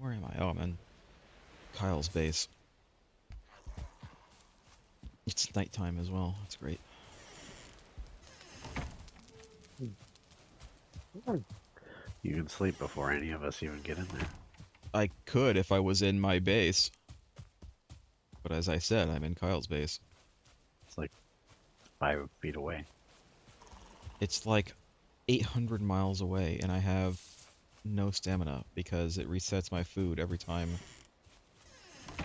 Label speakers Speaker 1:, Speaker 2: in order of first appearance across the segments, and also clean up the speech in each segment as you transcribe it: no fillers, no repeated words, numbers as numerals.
Speaker 1: Where am I? Oh, I'm in Kyle's base. It's nighttime as well. That's great.
Speaker 2: You can sleep before any of us even get in there.
Speaker 1: I could if I was in my base. But as I said, I'm in Kyle's base.
Speaker 2: It's like 5 feet away.
Speaker 1: It's like 800 miles away, and I have no stamina because it resets my food every time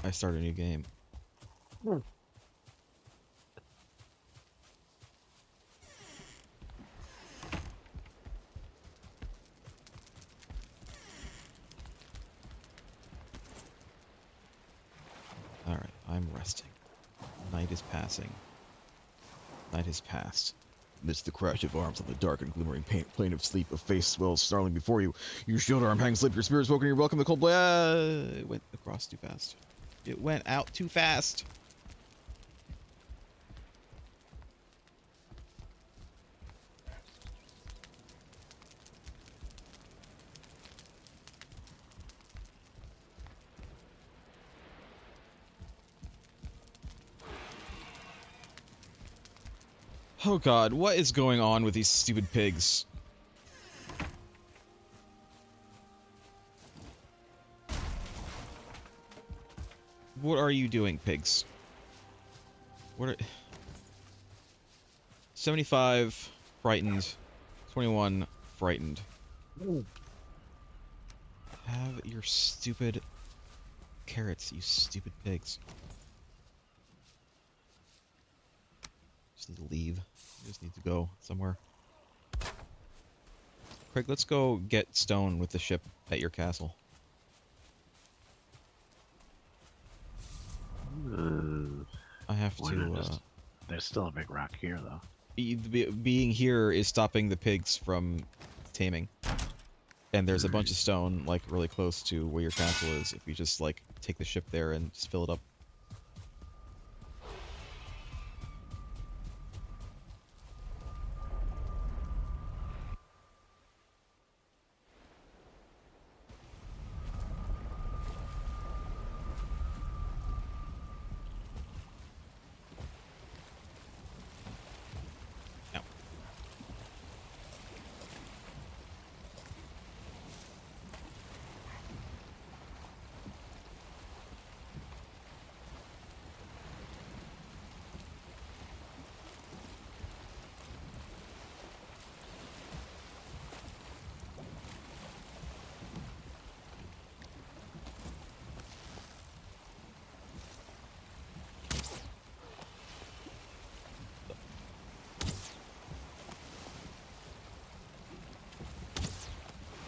Speaker 1: I start a new game. Alright, I'm resting. Night is passing. Night has passed. Amidst the crash of arms on the dark and glimmering plane of sleep, a face swells snarling before you. Your shield arm hangs limp, your spirit spoken, you're welcome to the cold blade. It went across too fast. It went out too fast. Oh god, what is going on with these stupid pigs? What are you doing, pigs? What are... 75 frightened, 21 frightened. Have your stupid carrots, you stupid pigs. Just need to leave. Just need to go somewhere. Craig, let's go get stone with the ship at your castle. I have to,
Speaker 2: There's still a big rock here, though.
Speaker 1: being here is stopping the pigs from taming. And there's a bunch of stone, like, really close to where your castle is, if we just, like, take the ship there and just fill it up. Now.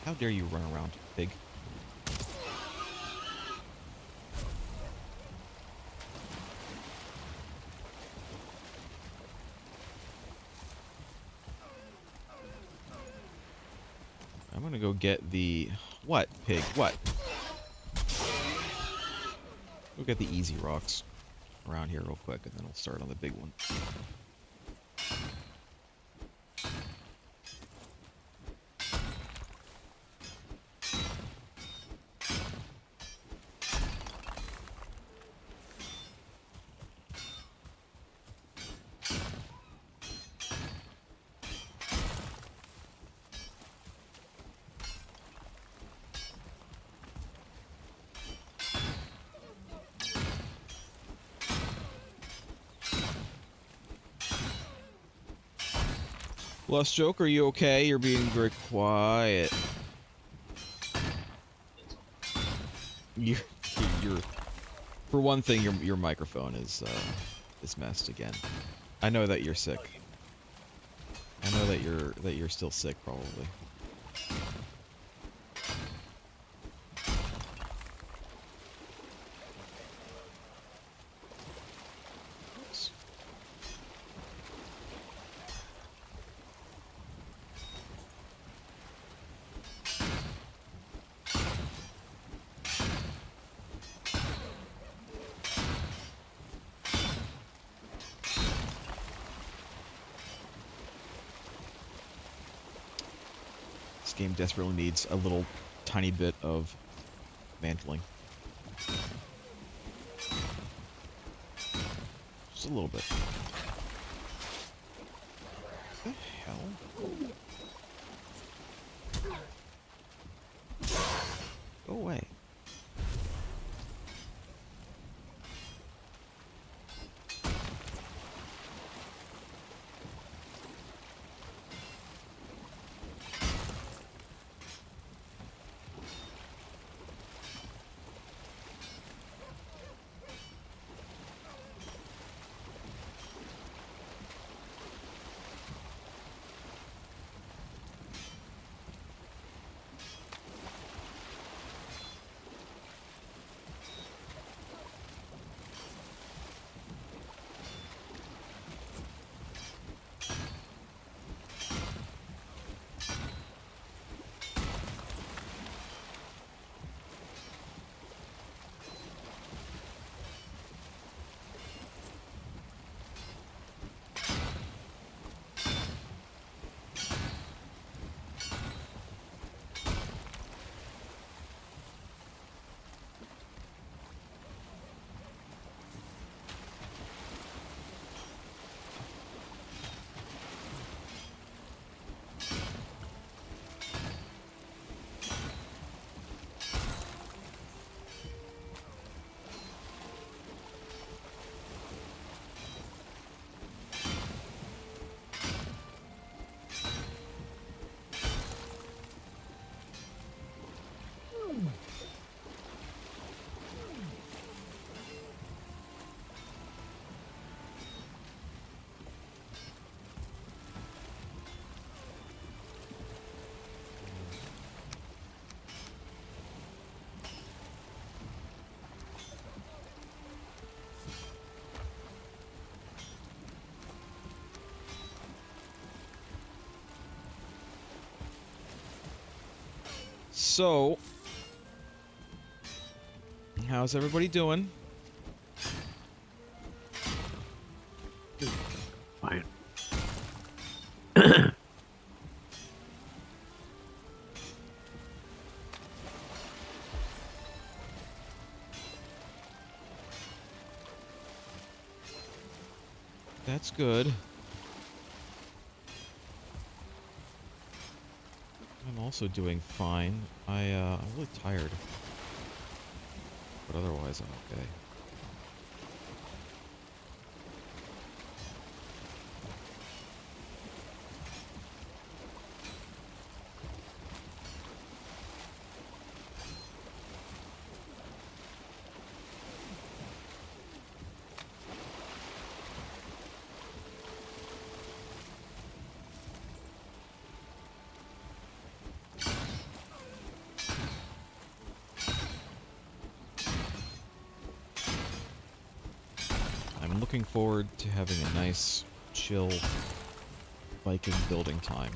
Speaker 1: How dare you run around, pig? I'm gonna go get the... What, pig? What? Go get the easy rocks around here real quick, and then we'll start on the big one. Lost Joke, are you okay? You're being very quiet. You're for one thing, your microphone is messed again. I know that you're sick. I know that you're still sick, probably. Oops. This game desperately needs a little tiny bit of mantling. Just a little bit. What the hell? Go away. So, how's everybody doing?
Speaker 2: Fine.
Speaker 1: That's good. I'm also doing fine. I'm really tired. But otherwise, I'm okay. I'm looking forward to having a nice, chill Viking building time.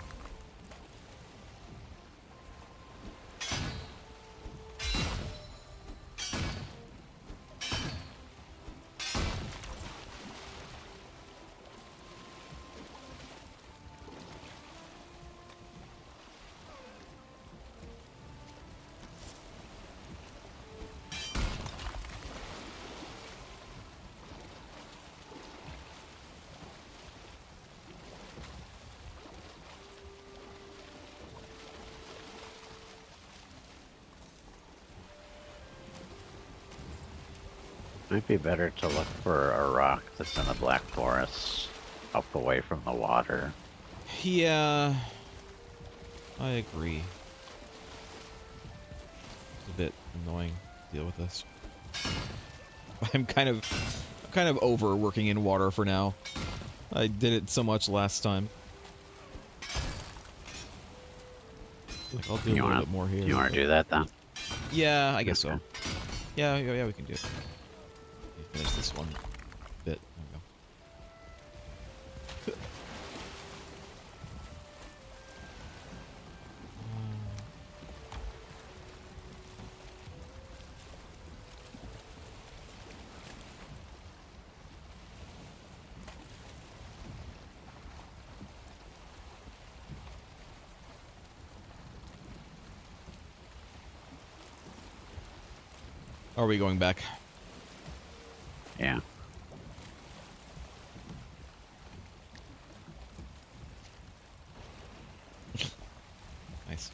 Speaker 2: Might be better to look for a rock that's in the Black Forest, up away from the water.
Speaker 1: Yeah, I agree. It's a bit annoying to deal with this. I'm kind of over working in water for now. I did it so much last time. Like, I'll do a little bit more here.
Speaker 2: You want to do that then?
Speaker 1: Yeah, I guess
Speaker 2: Okay.
Speaker 1: so. Yeah, we can do it. Let me finish this one bit. There we go. Are we going back?
Speaker 2: Yeah.
Speaker 1: Nice.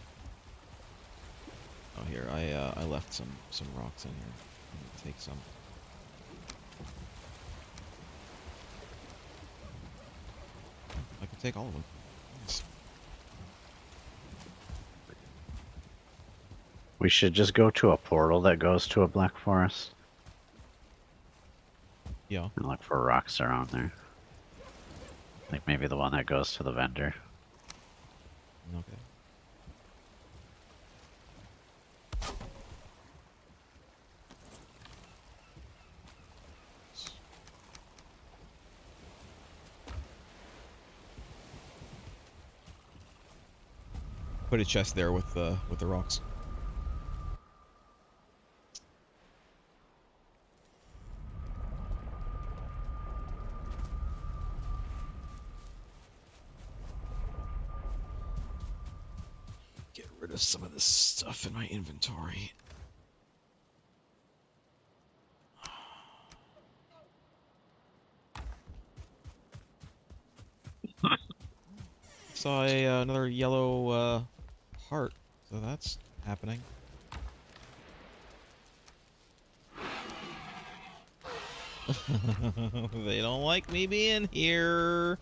Speaker 1: Oh, here, I left some rocks in here. I'm gonna take some. I can take all of them. Nice.
Speaker 2: We should just go to a portal that goes to a black forest
Speaker 1: Yeah.
Speaker 2: and look for rocks around there. Like maybe the one that goes to the vendor.
Speaker 1: Okay. Put a chest there with the rocks. Get rid of some of this stuff in my inventory. Saw another yellow heart, so that's happening. They don't like me being here.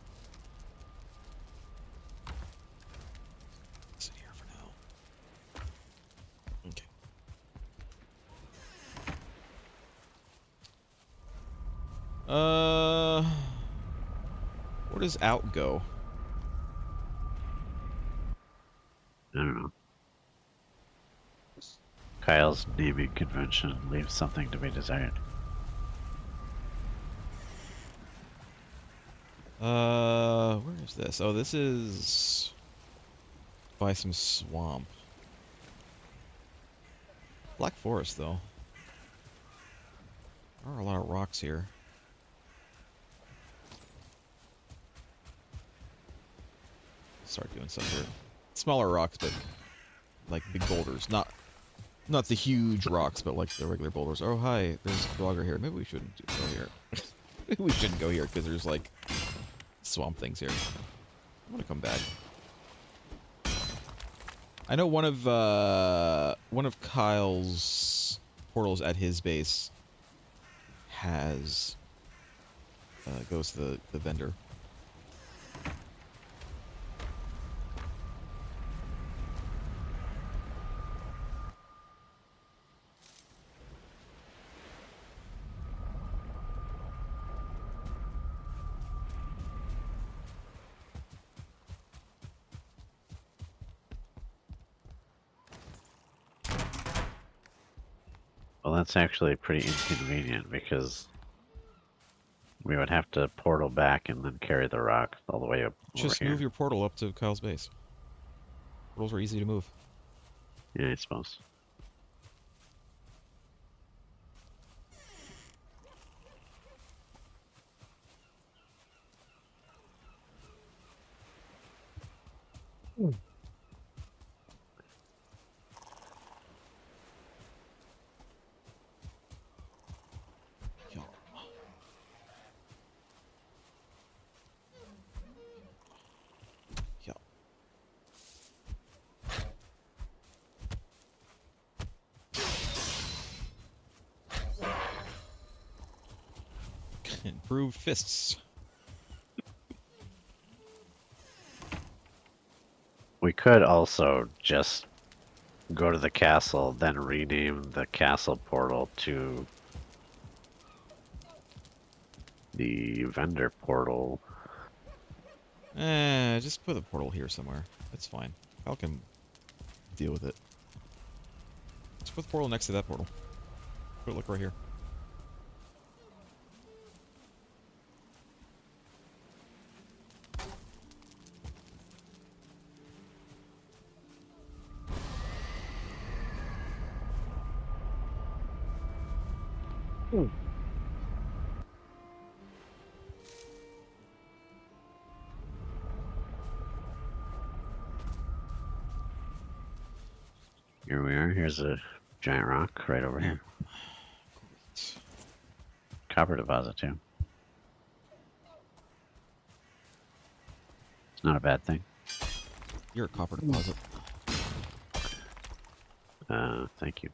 Speaker 1: Sit here for now. Okay. Where does out go?
Speaker 2: I don't know. Kyle's naming convention leaves something to be desired.
Speaker 1: Where is this? Oh, this is by some swamp. Black forest, though. There are a lot of rocks here. Start doing some here. Smaller rocks, but like big boulders. Not the huge rocks, but like the regular boulders. Oh, hi. There's a blogger here. Maybe we shouldn't go here. Maybe we shouldn't go here because there's like swamp things here. I'm gonna come back. I know one of Kyle's portals at his base has goes to the vendor.
Speaker 2: Well, that's actually pretty inconvenient because we would have to portal back and then carry the rock all the way up over
Speaker 1: Just
Speaker 2: here.
Speaker 1: move your portal up to Kyle's base. Portals are easy to move.
Speaker 2: Yeah, I suppose.
Speaker 1: Yeah. Yeah. Improved fists.
Speaker 2: We could also just go to the castle, then rename the castle portal to the vendor portal.
Speaker 1: Just put a portal here somewhere. That's fine. Kyle can deal with it. Just put the portal next to that portal. Put it like right here.
Speaker 2: Here we are. Here's a giant rock right over
Speaker 1: Yeah.
Speaker 2: here. copper deposit too. It's not a bad thing.
Speaker 1: You're a copper deposit.
Speaker 2: Thank you.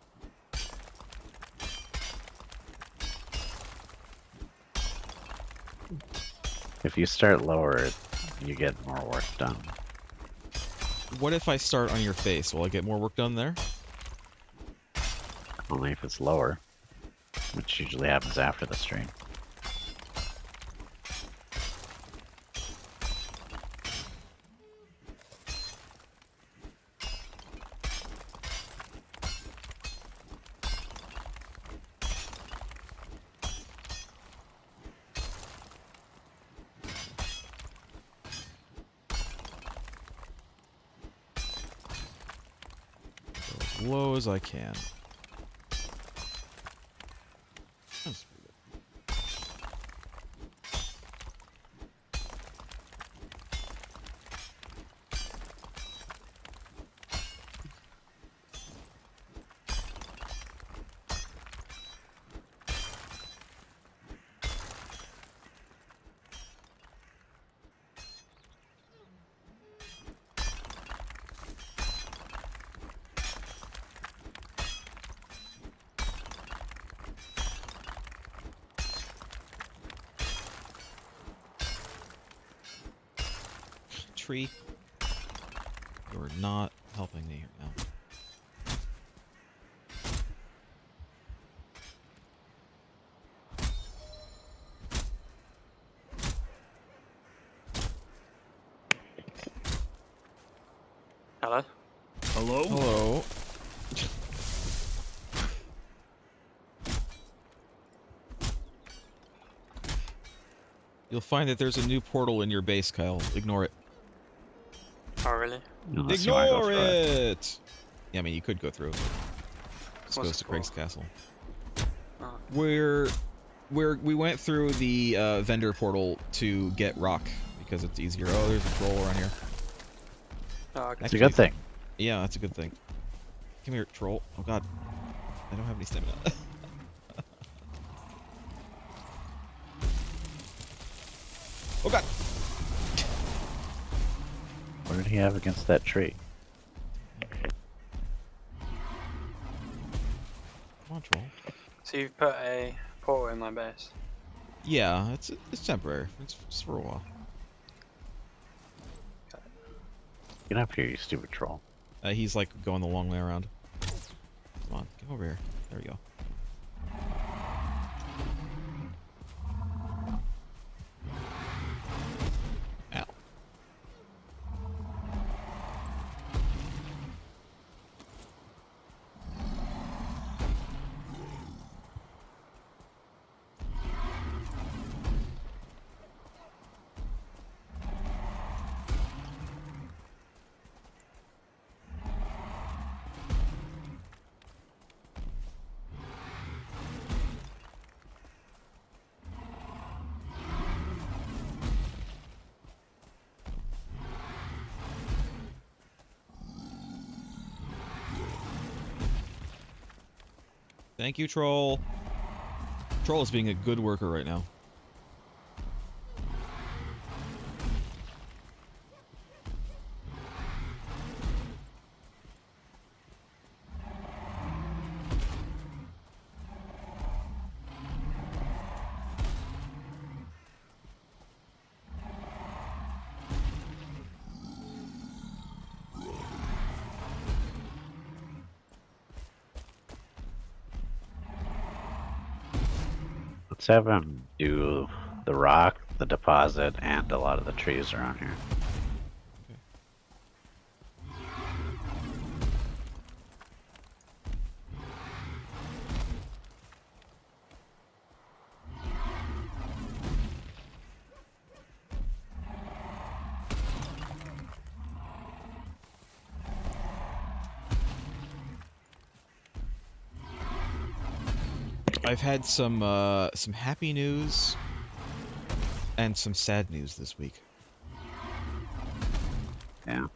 Speaker 2: If you start lower, you get more work done.
Speaker 1: What if I start on your face? Will I get more work done there?
Speaker 2: Only if it's lower, which usually happens after the stream.
Speaker 1: Go as low as I can. That's pretty good. Tree, you're not helping me here now.
Speaker 3: Hello?
Speaker 4: Hello?
Speaker 1: Hello. You'll find that there's a new portal in your base, Kyle. Ignore it.
Speaker 3: Oh, really?
Speaker 2: Unless you wanna go
Speaker 1: Ignore
Speaker 2: through it.
Speaker 1: it! Yeah, I mean, you could go through. This
Speaker 3: What's
Speaker 1: goes
Speaker 3: it
Speaker 1: to
Speaker 3: for?
Speaker 1: Craig's Castle.
Speaker 3: Oh.
Speaker 1: We went through the vendor portal to get rock because it's easier. Oh, there's a troll around here.
Speaker 3: Oh, okay.
Speaker 2: It's a good thing.
Speaker 1: Yeah, that's a good thing. Come here, troll. Oh god. I don't have any stamina. Oh god!
Speaker 2: What did he have against that tree?
Speaker 1: Come on, troll.
Speaker 3: So you've put a portal in my base.
Speaker 1: Yeah, it's temporary. It's just for a while.
Speaker 2: Get up here, you stupid troll.
Speaker 1: He's like going the long way around. Come on, get over here. There we go. Ow. Thank you, troll. Troll is being a good worker right now.
Speaker 2: Let's have him do the rock, the deposit, and a lot of the trees around here.
Speaker 1: I've had some happy news and some sad news this week.
Speaker 2: Yeah.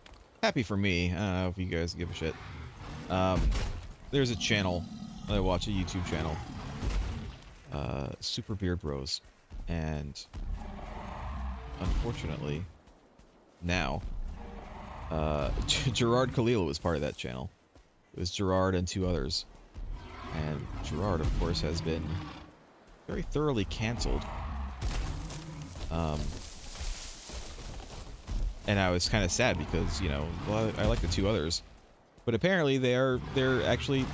Speaker 1: Happy for me. I don't know if you guys give a shit. There's a channel. I watch a YouTube channel. Super Beard Bros, and unfortunately, now Gerard Khalil was part of that channel. It was Gerard and 2 others, and Gerard, of course, has been very thoroughly canceled. And I was kind of sad because, you know, well, I like the 2 others, but apparently they're actually,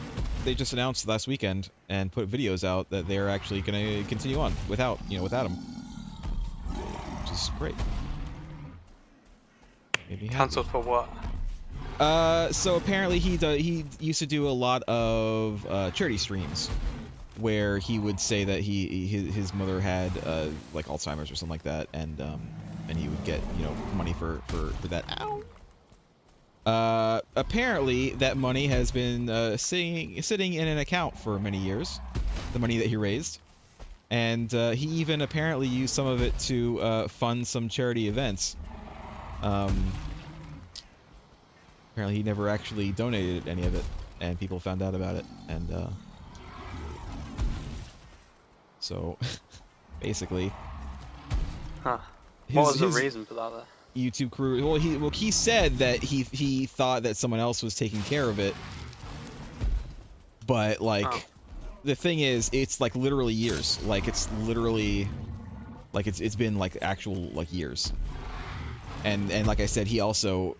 Speaker 1: they just announced last weekend and put videos out that they're actually going to continue on without him, which is great. Made me happy.
Speaker 3: Cancelled for what?
Speaker 1: So apparently he used to do a lot of charity streams where he would say that his mother had like Alzheimer's or something like that, and he would get, you know, money for that. Ow. Apparently that money has been sitting in an account for many years, the money that he raised, and he even apparently used some of it to fund some charity events. Apparently he never actually donated any of it, and people found out about it, and so basically,
Speaker 3: Huh. What was the reason for that, though?
Speaker 1: YouTube crew. Well, he said that he thought that someone else was taking care of it, but like, the thing is, it's like literally years. Like it's literally, like it's been like actual like years. And like I said, he also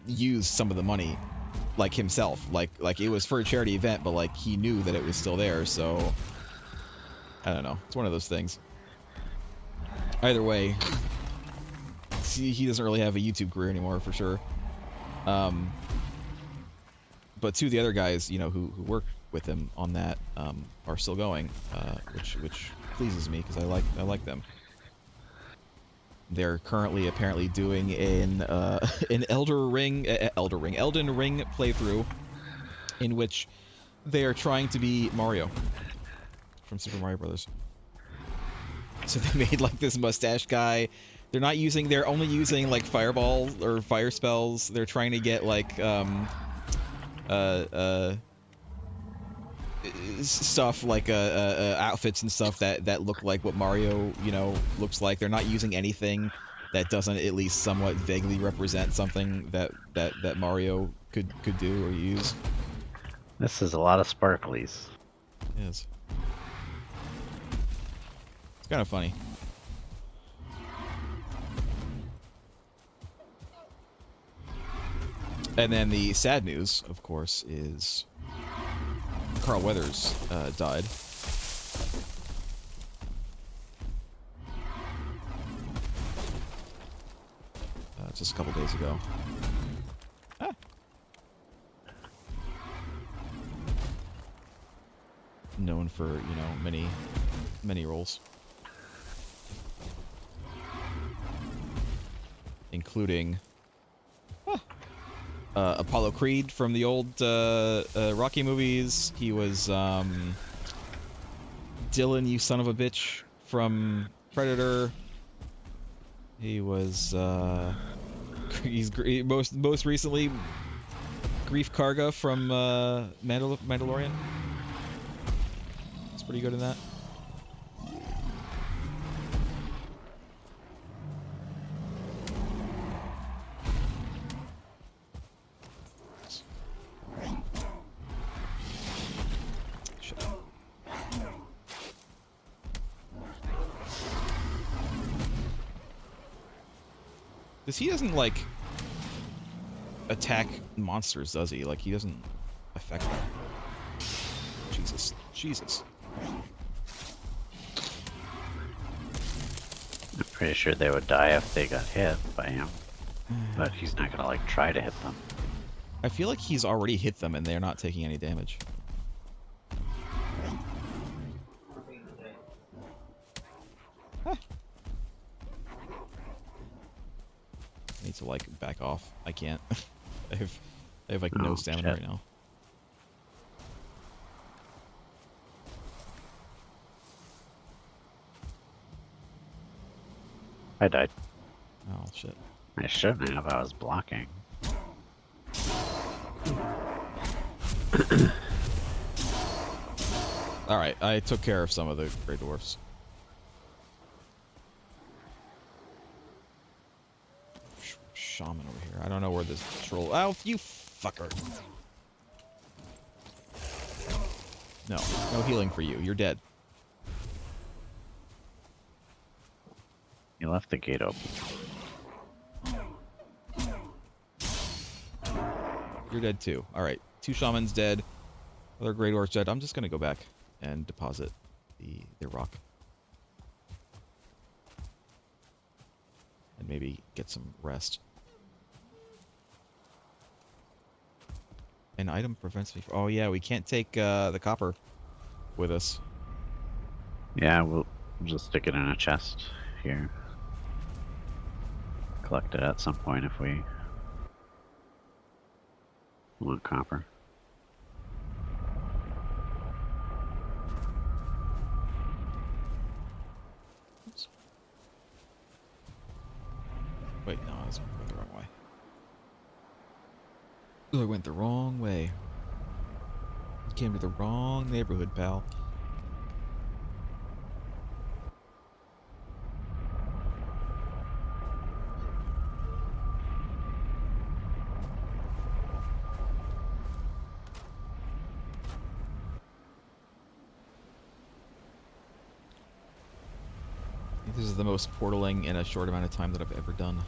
Speaker 1: used some of the money, like himself. Like it was for a charity event, but like he knew that it was still there. So I don't know. It's one of those things. Either way, he doesn't really have a YouTube career anymore for sure. But 2 of the other guys, you know, who work with him on that, are still going, which pleases me because I like them. They're currently apparently doing an Elden Ring playthrough, in which they are trying to be Mario from Super Mario Brothers. So they made like this mustache guy. They're only using like fireball or fire spells. They're trying to get like stuff like outfits and stuff that look like what Mario, you know, looks like. They're not using anything that doesn't at least somewhat vaguely represent something that Mario could do or use.
Speaker 2: This is a lot of sparklies.
Speaker 1: Yes. It's kind of funny. And then the sad news, of course, is Carl Weathers died. Just a couple days ago. Ah. Known for, you know, many roles, including Apollo Creed from the old Rocky movies. He was Dylan, you son of a bitch, from Predator. He was most recently Grief Karga from Mandalorian. He's pretty good in that. Because he doesn't, like, attack monsters, does he? Like, he doesn't affect them. Jesus. Jesus.
Speaker 2: I'm pretty sure they would die if they got hit by him. But he's not gonna, like, try to hit them.
Speaker 1: I feel like he's already hit them and they're not taking any damage. Huh. I need to, like, back off. I can't. I have like no stamina right now.
Speaker 2: I died.
Speaker 1: Oh shit.
Speaker 2: I shouldn't have. I was blocking.
Speaker 1: Alright, I took care of some of the Grey Dwarfs. Shaman over here. I don't know where this troll... Oh, you fucker. No. No healing for you. You're dead.
Speaker 2: You left the gate open.
Speaker 1: You're dead too. Alright. 2 shamans dead. Other Grey Dwarfs dead. I'm just gonna go back and deposit the rock. And maybe get some rest. An item prevents me from... Oh yeah, we can't take the copper with us.
Speaker 2: Yeah, we'll just stick it in a chest here. Collect it at some point if we want copper.
Speaker 1: Oops. Wait, no, I went the wrong way. I went the wrong way. You came to the wrong neighborhood, pal. I think this is the most portaling in a short amount of time that I've ever done.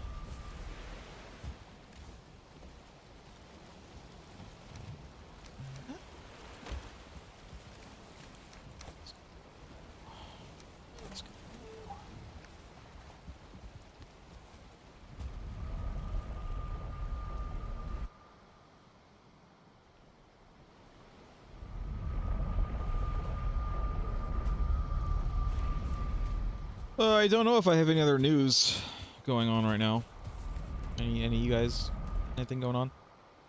Speaker 1: I don't know if I have any other news going on right now. Any of you guys, anything going on?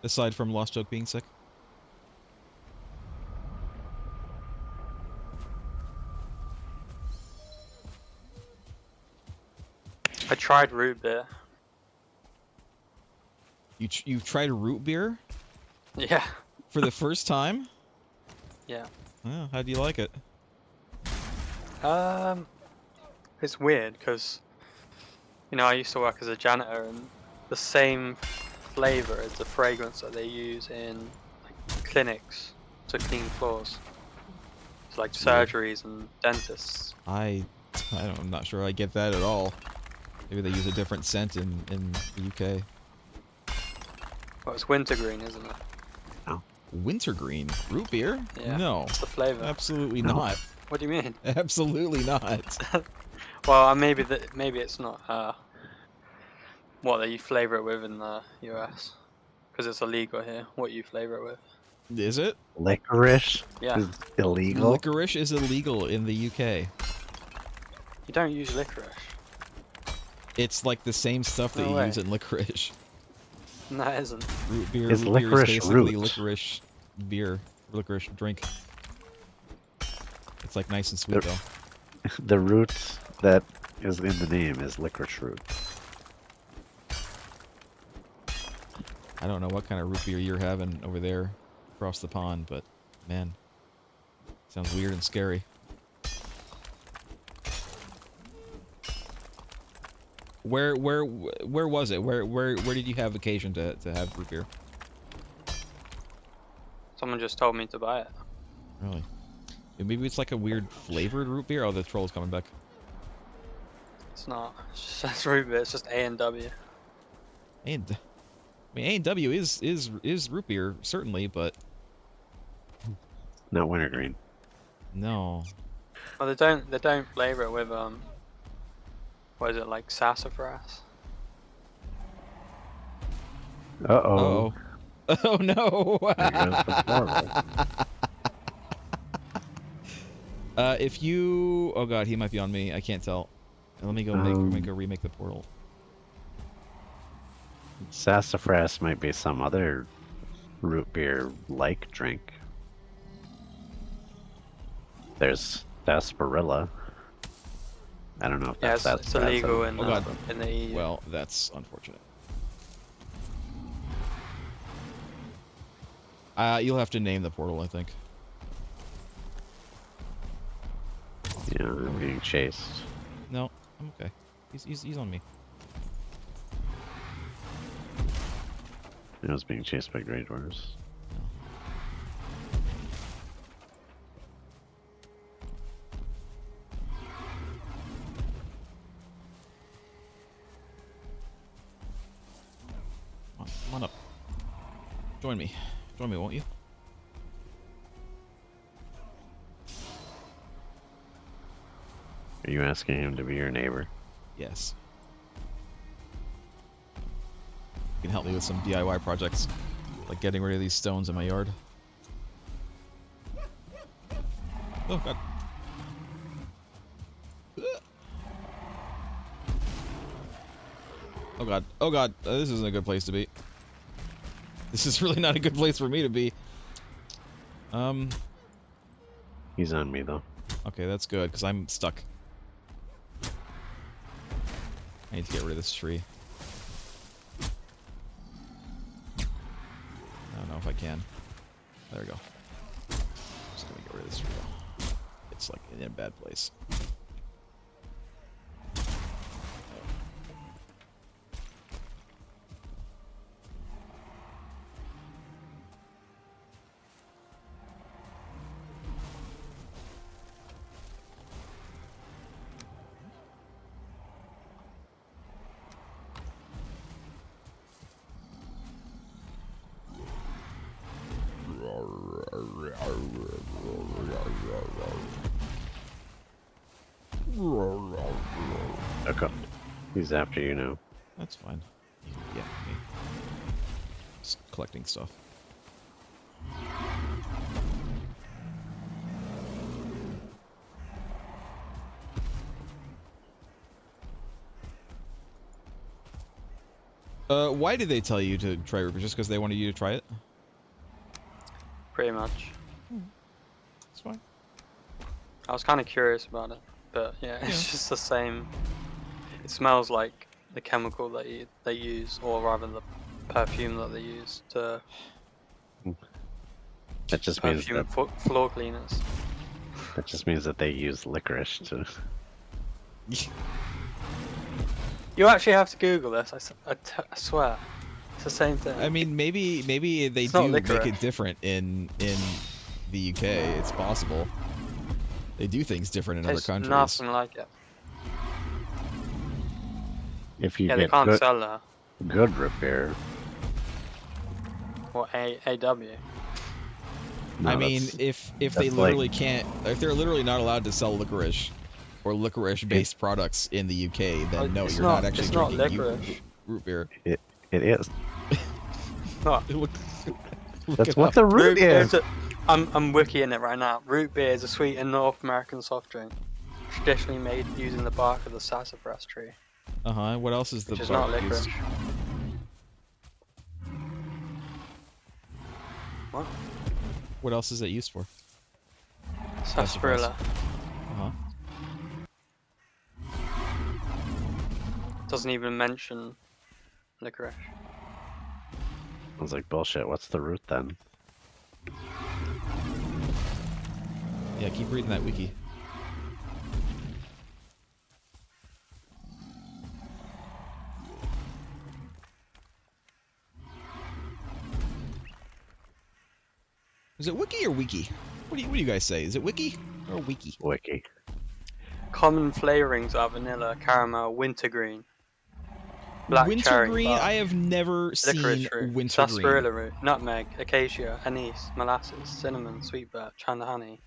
Speaker 1: Aside from Lost Joke being sick?
Speaker 3: I tried root beer.
Speaker 1: You've tried root beer?
Speaker 3: Yeah.
Speaker 1: For the first time?
Speaker 3: Yeah.
Speaker 1: Oh, how do you like it?
Speaker 3: It's weird because, you know, I used to work as a janitor, and the same flavor as the fragrance that they use in like, clinics to clean floors. It's like surgeries and dentists.
Speaker 1: I'm not sure I get that at all. Maybe they use a different scent in the UK.
Speaker 3: Well, it's wintergreen, isn't it?
Speaker 2: Oh.
Speaker 1: Wintergreen? Root beer?
Speaker 3: Yeah.
Speaker 1: No.
Speaker 3: It's the flavor.
Speaker 1: Absolutely
Speaker 2: No.
Speaker 1: not.
Speaker 3: What do you mean?
Speaker 1: Absolutely not.
Speaker 3: Well, maybe it's not what they flavor it with in the US, because it's illegal here. What you flavor it with?
Speaker 1: Is it?
Speaker 2: Licorice
Speaker 3: Yeah.
Speaker 2: is illegal.
Speaker 1: Licorice is illegal in the UK.
Speaker 3: You don't use licorice.
Speaker 1: It's like the same stuff that
Speaker 3: No
Speaker 1: you
Speaker 3: way.
Speaker 1: use in licorice.
Speaker 3: No, it isn't.
Speaker 1: Root beer.
Speaker 2: Is
Speaker 1: Root beer
Speaker 2: licorice
Speaker 1: is basically
Speaker 2: root?
Speaker 1: licorice beer, licorice drink. It's like nice and sweet though.
Speaker 2: The root that is in the name is licorice root.
Speaker 1: I don't know what kind of root beer you're having over there across the pond, but man, sounds weird and scary. Where was it? Where did you have occasion to have root beer?
Speaker 3: Someone just told me to buy it.
Speaker 1: Really? Maybe it's like a weird flavored root beer. Oh, the troll's coming back.
Speaker 3: It's not. It's just root beer. It's just A&W.
Speaker 1: And I mean, A&W is root beer certainly, but
Speaker 2: Not wintergreen.
Speaker 1: no.
Speaker 3: Well, they don't flavor it with what is it, like sassafras?
Speaker 2: Uh-oh.
Speaker 1: Oh no.
Speaker 2: There goes the portal.
Speaker 1: If you, oh god, he might be on me. I can't tell. Let me go remake the portal.
Speaker 2: Sassafras might be some other root beer-like drink. There's sarsaparilla. I don't know if
Speaker 3: Yeah,
Speaker 2: that's
Speaker 3: it's illegal in
Speaker 1: Oh god.
Speaker 3: in the EU.
Speaker 1: Well, that's unfortunate. You'll have to name the portal, I think.
Speaker 2: Yeah, I'm being chased.
Speaker 1: No, I'm okay. He's on me.
Speaker 2: I was being chased by Grey Dwarves.
Speaker 1: Come on up. Join me. Join me, won't you?
Speaker 2: Are you asking him to be your neighbor?
Speaker 1: Yes. You can help me with some DIY projects, like getting rid of these stones in my yard. Oh god. Oh god. Oh god. This isn't a good place to be. This is really not a good place for me to be.
Speaker 2: He's on me though.
Speaker 1: Okay, that's good, because I'm stuck. I need to get rid of this tree. I don't know if I can. There we go. Just gonna get rid of this tree. It's like in a bad place.
Speaker 2: Okay. He's after you now.
Speaker 1: That's fine. Yeah, me. Just collecting stuff. Why did they tell you to try Reaper? Just because they wanted you to try it?
Speaker 3: Pretty much.
Speaker 1: It's fine.
Speaker 3: I was kind of curious about it, but yeah, it's just the same. It smells like the chemical that they use, or rather the perfume that they use to
Speaker 2: That just means
Speaker 3: perfume
Speaker 2: that,
Speaker 3: floor cleaners.
Speaker 2: that just means that they use licorice to.
Speaker 3: You actually have to Google this. I swear, it's the same thing.
Speaker 1: I mean, maybe they
Speaker 3: It's not
Speaker 1: do make
Speaker 3: licorice.
Speaker 1: it different in the UK. It's possible. They do things different in other
Speaker 3: Tastes
Speaker 1: countries.
Speaker 3: nothing like it.
Speaker 2: If you
Speaker 3: Yeah, they
Speaker 2: get
Speaker 3: can't
Speaker 2: good,
Speaker 3: sell that.
Speaker 2: good repair.
Speaker 3: Or AW.
Speaker 2: No,
Speaker 1: I mean,
Speaker 2: that's-
Speaker 1: if they
Speaker 2: that's
Speaker 1: literally can't, if they're literally not allowed to sell licorice or licorice-based products in the UK, then no,
Speaker 3: It's
Speaker 1: you're not actually
Speaker 3: It's not
Speaker 1: drinking
Speaker 3: licorice.
Speaker 1: root beer.
Speaker 2: it is.
Speaker 3: What?
Speaker 1: Look
Speaker 2: That's
Speaker 1: it
Speaker 2: what
Speaker 1: up.
Speaker 2: the root
Speaker 3: beer
Speaker 2: is.
Speaker 3: I'm wikiing it right now. Root beer is a sweet and North American soft drink, traditionally made using the bark of the sassafras tree,
Speaker 1: Uh-huh. What else is the
Speaker 3: which is not
Speaker 1: bark
Speaker 3: licorice.
Speaker 1: used?
Speaker 3: What?
Speaker 1: What else is it used for?
Speaker 3: Sarsaparilla.
Speaker 1: Uh-huh.
Speaker 3: Doesn't even mention licorice.
Speaker 2: I was like, bullshit. What's the root then?
Speaker 1: Yeah, keep reading that wiki. Is it wiki or wiki? What do you guys say? Is it wiki or wiki?
Speaker 2: Wiki.
Speaker 3: Common flavorings are vanilla, caramel, wintergreen, black cherry,
Speaker 1: Wintergreen?
Speaker 3: bark,
Speaker 1: I have never
Speaker 3: licorice
Speaker 1: seen
Speaker 3: root,
Speaker 1: wintergreen.
Speaker 3: sarsaparilla root, nutmeg, acacia, anise, molasses, cinnamon, sweet birch, and honey.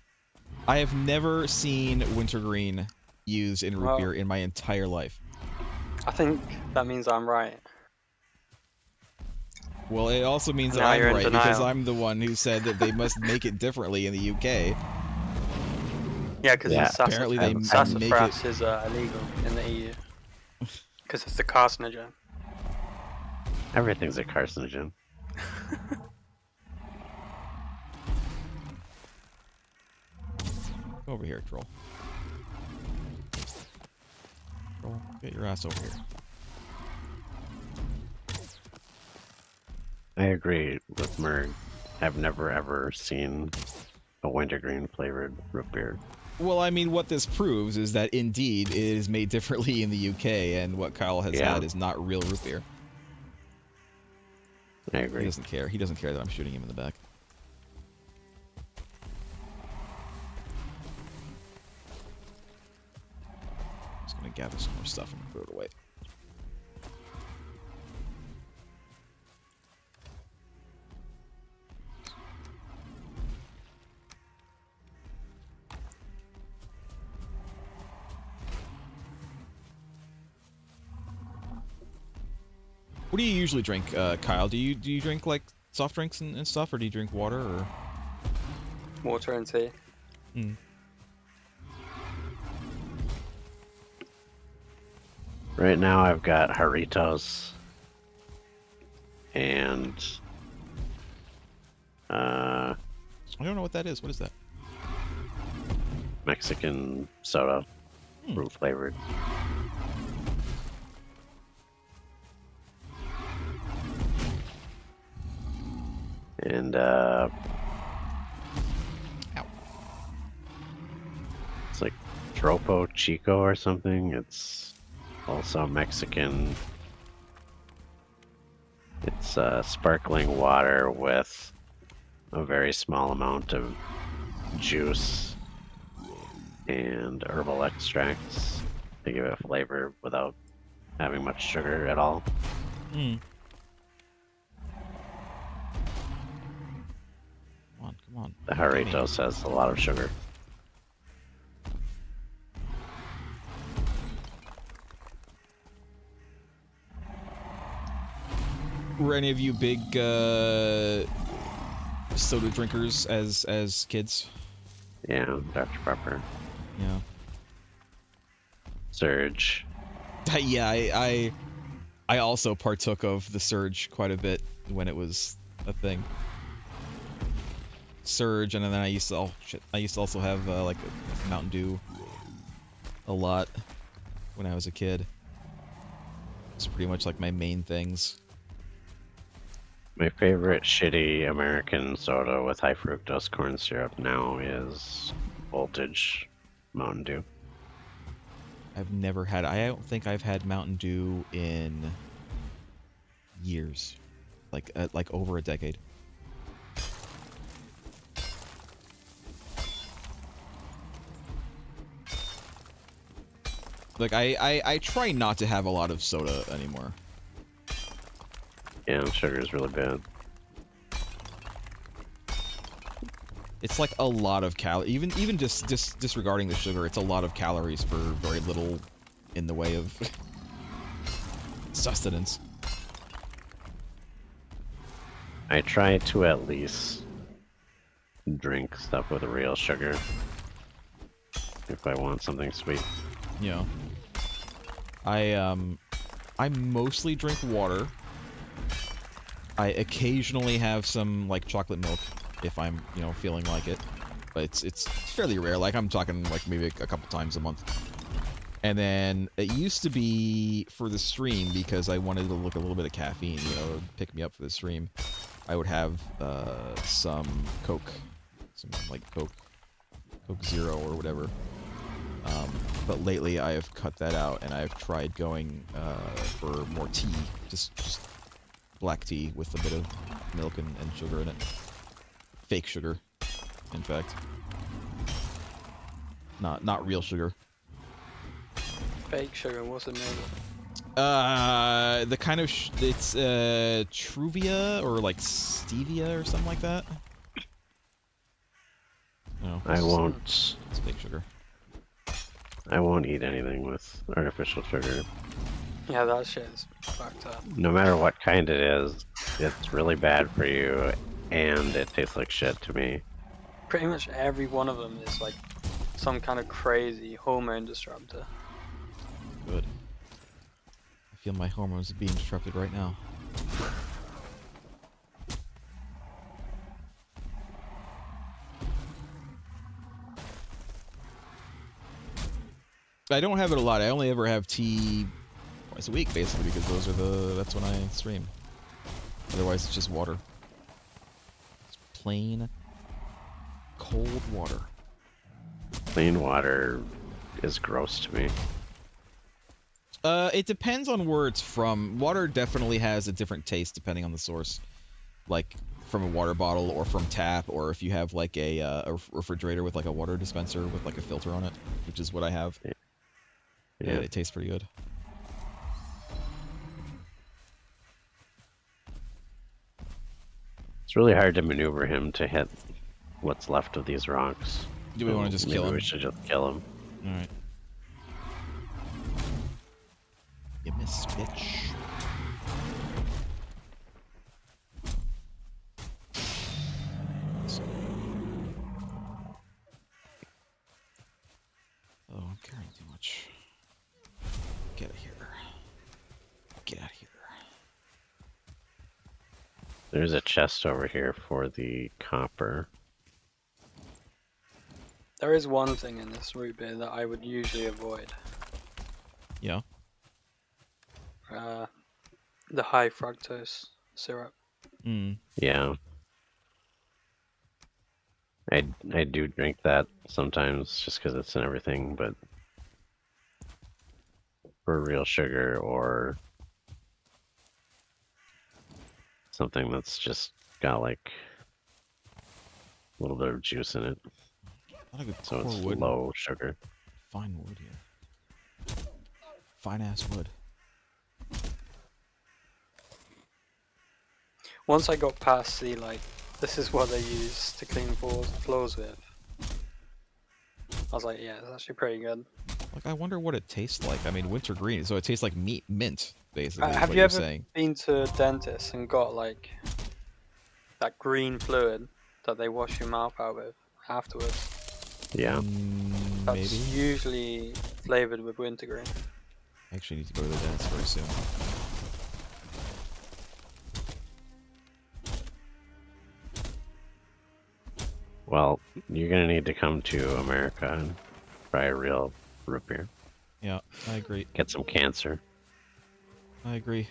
Speaker 1: I have never seen wintergreen used in root
Speaker 3: Well-
Speaker 1: beer in my entire life.
Speaker 3: I think that means I'm right.
Speaker 1: Well, it also means that
Speaker 3: Now
Speaker 1: I'm
Speaker 3: you're in
Speaker 1: right because
Speaker 3: denial.
Speaker 1: I'm the one who said that they must make it differently in the UK.
Speaker 3: Yeah, because
Speaker 2: Yeah,
Speaker 1: apparently they make
Speaker 3: sassafras is illegal in the EU. Because it's a carcinogen.
Speaker 2: Everything's a carcinogen.
Speaker 1: Go over here, troll. Troll, get your ass over here.
Speaker 2: I agree with Merg. I've never ever seen a wintergreen flavored root beer.
Speaker 1: Well, I mean, what this proves is that indeed it is made differently in the UK, and what Kyle has
Speaker 2: Yeah.
Speaker 1: had is not real root beer.
Speaker 2: I
Speaker 1: He
Speaker 2: agree.
Speaker 1: doesn't care. He doesn't care that I'm shooting him in the back. Just gonna gather some more stuff and throw it away. What do you usually drink, Kyle? Do you drink like soft drinks and stuff, or do you drink water, or?
Speaker 3: Water and tea.
Speaker 1: Hmm.
Speaker 2: Right now I've got Jarritos and
Speaker 1: I don't know what that is. What is that?
Speaker 2: Mexican soda,
Speaker 1: Hmm.
Speaker 2: fruit flavored. And
Speaker 1: Ow.
Speaker 2: it's like Tropo Chico or something. It's also Mexican. It's sparkling water with a very small amount of juice and herbal extracts to give it flavor without having much sugar at all.
Speaker 1: Hmm. Come on.
Speaker 2: The
Speaker 1: Get me.
Speaker 2: Jarritos has a lot of sugar.
Speaker 1: Were any of you big soda drinkers as kids?
Speaker 2: Yeah, Dr. Pepper.
Speaker 1: Yeah.
Speaker 2: Surge.
Speaker 1: Yeah, I also partook of the Surge quite a bit when it was a thing. Surge, and then I used to also have like a Mountain Dew a lot when I was a kid. It's pretty much like my main things.
Speaker 2: My favorite shitty American soda with high fructose corn syrup now is Voltage Mountain Dew.
Speaker 1: I've never had. I don't think I've had Mountain Dew in years, like over a decade. Like I try not to have a lot of soda anymore.
Speaker 2: Yeah, sugar is really bad.
Speaker 1: It's like a lot of even just disregarding the sugar, it's a lot of calories for very little in the way of sustenance.
Speaker 2: I try to at least drink stuff with real sugar if I want something sweet.
Speaker 1: You know, I mostly drink water. I occasionally have some like chocolate milk if I'm, you know, feeling like it, but it's fairly rare. Like I'm talking like maybe a couple times a month. And then it used to be for the stream, because I wanted to look a little bit of caffeine, you know, pick me up for the stream. I would have some Coke, some like Coke Zero or whatever. But lately I have cut that out, and I've tried going for more tea, just black tea with a bit of milk and sugar in it. Fake sugar, in fact. Not real sugar.
Speaker 3: Fake sugar, what's it made of?
Speaker 1: The kind of it's Truvia or like stevia or something like that. No,
Speaker 2: I won't.
Speaker 1: It's fake sugar.
Speaker 2: I won't eat anything with artificial sugar.
Speaker 3: Yeah, that shit is fucked up.
Speaker 2: No matter what kind it is, it's really bad for you, and it tastes like shit to me.
Speaker 3: Pretty much every one of them is like some kind of crazy hormone disruptor.
Speaker 1: Good. I feel my hormones are being disrupted right now. I don't have it a lot. I only ever have tea twice a week, basically, because that's when I stream. Otherwise, it's just water. It's plain cold water.
Speaker 2: Clean water is gross to me.
Speaker 1: It depends on where it's from. Water definitely has a different taste depending on the source. Like from a water bottle or from tap, or if you have like a refrigerator with like a water dispenser with like a filter on it, which is what I have. Yeah, it tastes pretty good.
Speaker 2: It's really hard to maneuver him to hit what's left of these rocks.
Speaker 1: Do we want to just kill him?
Speaker 2: Maybe we should just kill him.
Speaker 1: Alright. You miss, bitch. Oh, I'm carrying too much. Get out of here. Get out of here.
Speaker 2: There's a chest over here for the copper.
Speaker 3: There is one thing in this root beer that I would usually avoid.
Speaker 1: Yeah.
Speaker 3: The high fructose syrup.
Speaker 1: Mm.
Speaker 2: Yeah. I do drink that sometimes just because it's in everything, but for real sugar or something that's just got like a little bit of juice in it,
Speaker 1: Not a good
Speaker 2: so
Speaker 1: core
Speaker 2: it's
Speaker 1: wood.
Speaker 2: low sugar.
Speaker 1: Fine wood here. Fine ass wood.
Speaker 3: Once I got past the like, this is what they use to clean floors with, I was like, yeah, it's actually pretty good.
Speaker 1: Like, I wonder what it tastes like. I mean, wintergreen, so it tastes like mint, basically. Is
Speaker 3: Have
Speaker 1: what
Speaker 3: you
Speaker 1: you're
Speaker 3: ever
Speaker 1: saying.
Speaker 3: been to a dentist and got like that green fluid that they wash your mouth out with afterwards?
Speaker 2: Yeah.
Speaker 3: That's
Speaker 1: Maybe.
Speaker 3: usually flavored with wintergreen.
Speaker 1: I actually need to go to the dentist very soon.
Speaker 2: Well, you're gonna need to come to America and try a real root beer.
Speaker 1: Yeah, I agree.
Speaker 2: Get some cancer.
Speaker 1: I agree.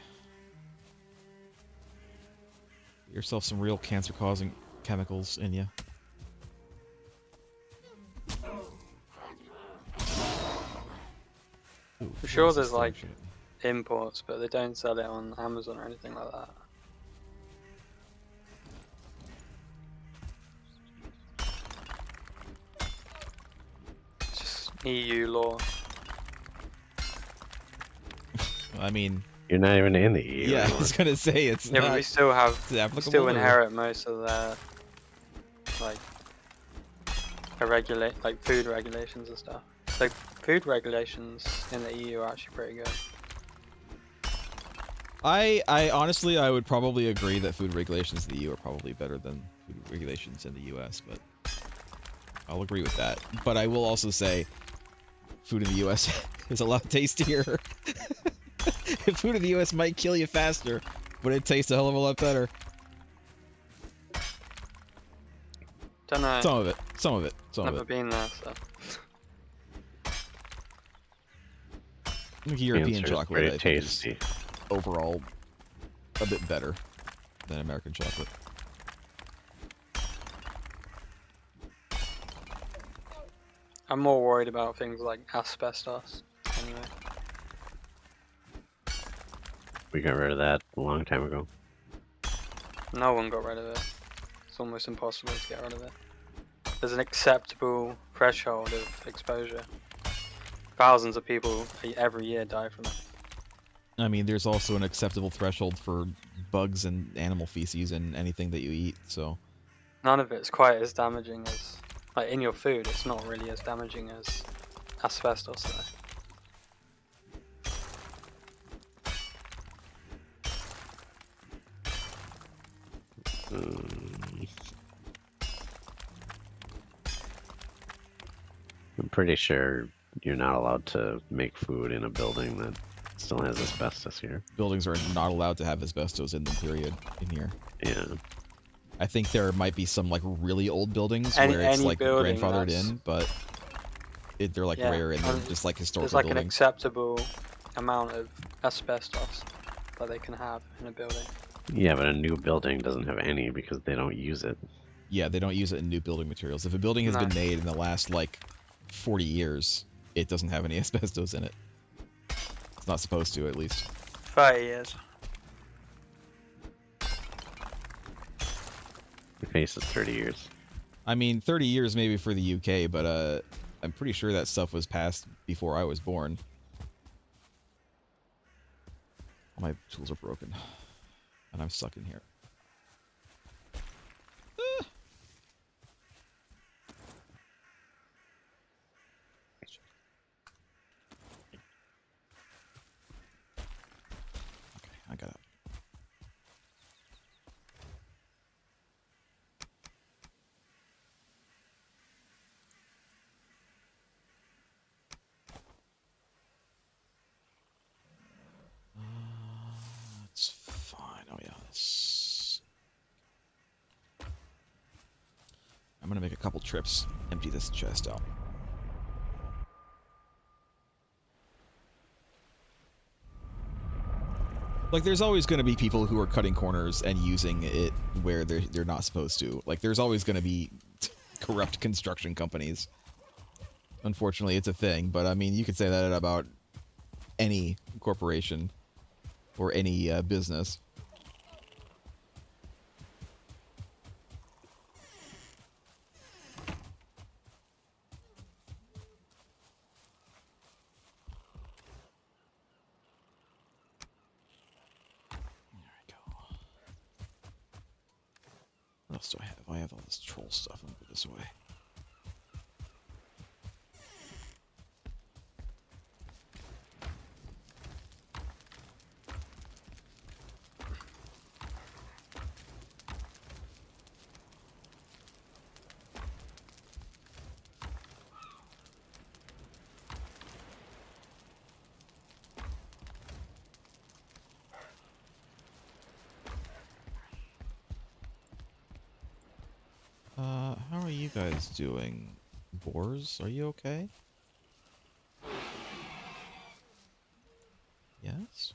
Speaker 1: Get yourself some real cancer-causing chemicals in you. Ooh,
Speaker 3: For sure
Speaker 1: what's
Speaker 3: there's
Speaker 1: this thing
Speaker 3: like
Speaker 1: shit?
Speaker 3: imports, but they don't sell it on Amazon or anything like that. It's just EU law.
Speaker 1: I mean,
Speaker 2: You're not even in the EU
Speaker 1: yeah, I
Speaker 2: anymore.
Speaker 1: was gonna say it's
Speaker 3: Yeah,
Speaker 1: not.
Speaker 3: but we still have,
Speaker 1: Is it
Speaker 3: we
Speaker 1: applicable,
Speaker 3: still
Speaker 1: or-
Speaker 3: inherit most of their like food regulations and stuff. Like food regulations in the EU are actually pretty good.
Speaker 1: I honestly, I would probably agree that food regulations in the EU are probably better than food regulations in the US, but I'll agree with that. But I will also say, food in the US is a lot tastier. Food in the US might kill you faster, but it tastes a hell of a lot better.
Speaker 3: Don't know.
Speaker 1: Some of it. Some of it. Some of
Speaker 3: Never
Speaker 1: it.
Speaker 3: been there, so.
Speaker 1: I think European
Speaker 2: Cancer is
Speaker 1: chocolate, I
Speaker 2: pretty
Speaker 1: think, is
Speaker 2: tasty.
Speaker 1: overall a bit better than American chocolate.
Speaker 3: I'm more worried about things like asbestos. Anyway,
Speaker 2: We got rid of that a long time ago.
Speaker 3: no one got rid of it. It's almost impossible to get rid of it. There's an acceptable threshold of exposure. Thousands of people every year die from it.
Speaker 1: I mean, there's also an acceptable threshold for bugs and animal feces and anything that you eat, so...
Speaker 3: None of it's quite as damaging as, like in your food, it's not really as damaging as asbestos though.
Speaker 2: I'm pretty sure you're not allowed to make food in a building that still has asbestos here.
Speaker 1: Buildings are not allowed to have asbestos in them, period, in here.
Speaker 2: Yeah.
Speaker 1: I think there might be some, like, really old buildings where it's,
Speaker 3: Any
Speaker 1: like,
Speaker 3: building
Speaker 1: grandfathered
Speaker 3: that's-
Speaker 1: in, but they're, like,
Speaker 3: Yeah,
Speaker 1: rare and they're
Speaker 3: and
Speaker 1: just, like,
Speaker 3: There's
Speaker 1: historical
Speaker 3: like an
Speaker 1: buildings.
Speaker 3: acceptable amount of asbestos that they can have in a building.
Speaker 2: Yeah, but a new building doesn't have any because they don't use it.
Speaker 1: Yeah, they don't use it in new building materials. If a building has
Speaker 3: No.
Speaker 1: been made in the last, like, 40 years, it doesn't have any asbestos in it. It's not supposed to, at least.
Speaker 3: 30 years.
Speaker 2: Your face is 30 years.
Speaker 1: I mean, 30 years maybe for the UK, but I'm pretty sure that stuff was passed before I was born. All my tools are broken, and I'm stuck in here. Ah. Okay, I got it. That's fine. Oh yeah, that's... I'm gonna make a couple trips, empty this chest out. Like, there's always going to be people who are cutting corners and using it where they're not supposed to. Like, there's always going to be corrupt construction companies. Unfortunately, it's a thing, but I mean, you could say that about any corporation or any business. What else do I have? I have all this troll stuff. I'm gonna put this away. How are you guys doing? Boars, are you okay? Yes?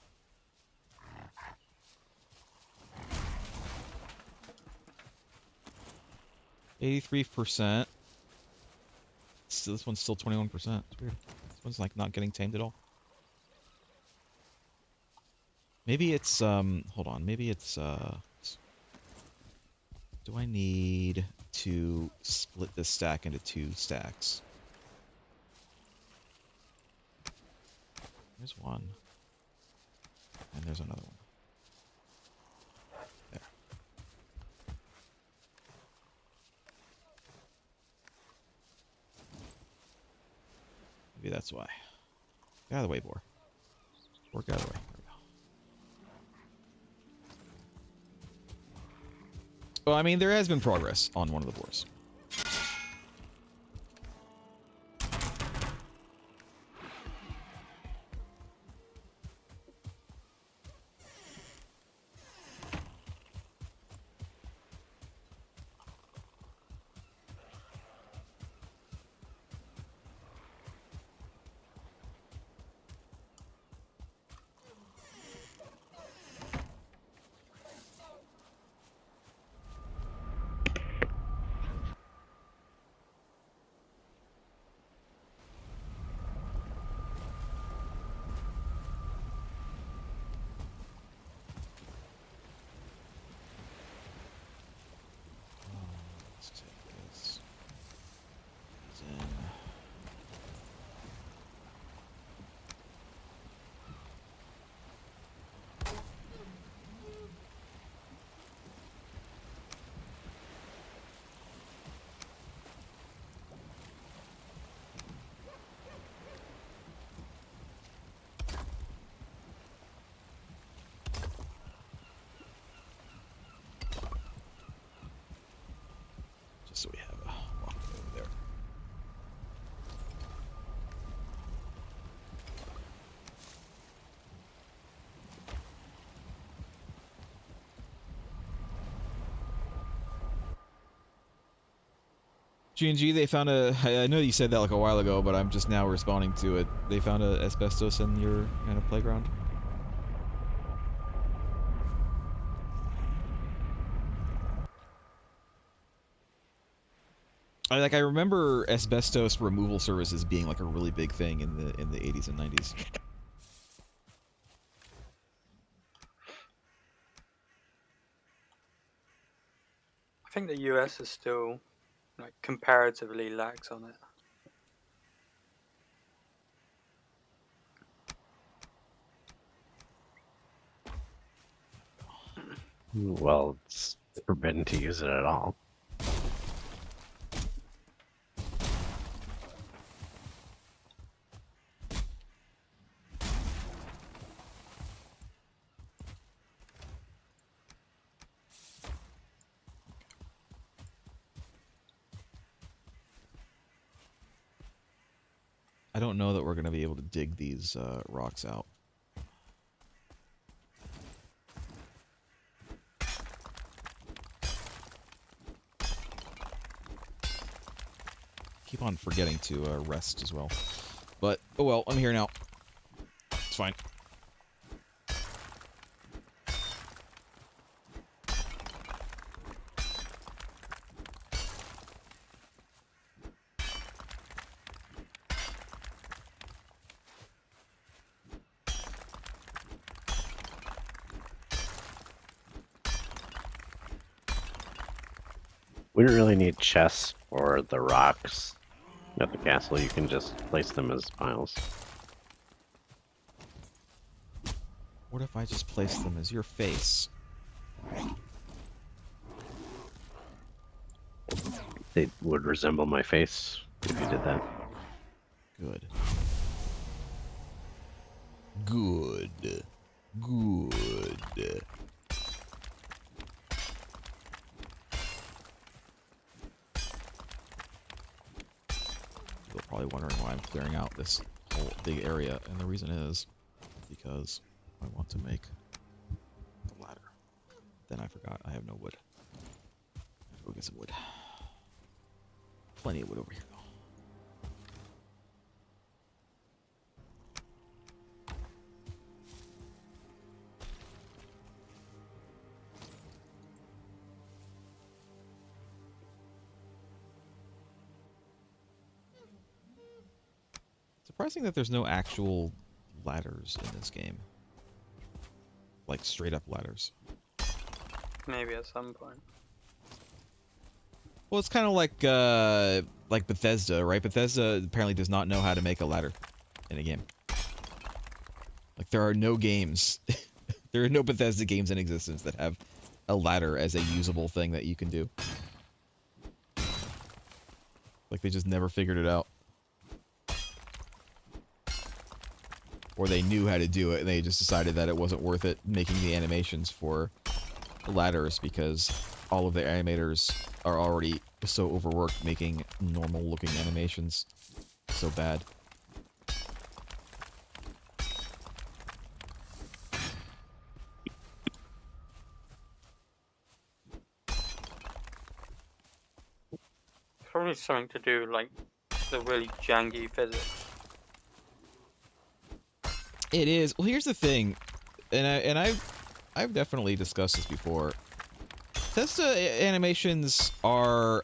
Speaker 1: %83%. Still, this one's still 21%. It's weird. This one's like not getting tamed at all. Maybe it's hold on, maybe it's do I need to split this stack into 2 stacks? There's one. And there's another one. There. Maybe that's why. Get out of the way, boar. Work out of the way. There we go. Well, I mean, there has been progress on one of the boars. Let's take this in. Just so we have a walkway over there. G&G, they found I know you said that like a while ago, but I'm just now responding to it. They found asbestos in your kind of playground. I remember asbestos removal services being like a really big thing in the 80s and 90s.
Speaker 3: I think the US is still like comparatively lax on it.
Speaker 2: Well, it's forbidden to use it at all.
Speaker 1: I don't know that we're going to be able to dig these rocks out. Keep on forgetting to rest as well. But, oh well, I'm here now. It's fine.
Speaker 2: We don't really need chests for the rocks at the castle. You can just place them as piles.
Speaker 1: What if I just place them as your face?
Speaker 2: They would resemble my face if you did that.
Speaker 1: Good. Good. Good. You're probably wondering why I'm clearing out this whole big area, and the reason is because I want to make the ladder. Then I forgot I have no wood. I have to go get some wood. Plenty of wood over here, though. Surprising that there's no actual ladders in this game. Like, straight up ladders.
Speaker 3: Maybe at some point.
Speaker 1: Well, it's kind of like Bethesda, right? Bethesda apparently does not know how to make a ladder in a game. Like, there are no games, there are no Bethesda games in existence that have a ladder as a usable thing that you can do. Like, they just never figured it out. Or they knew how to do it, and they just decided that it wasn't worth it making the animations for ladders because all of the animators are already so overworked making normal-looking animations. So bad.
Speaker 3: Probably something to do like the really janky physics.
Speaker 1: It is. Well, here's the thing, and I've definitely discussed this before. Bethesda animations are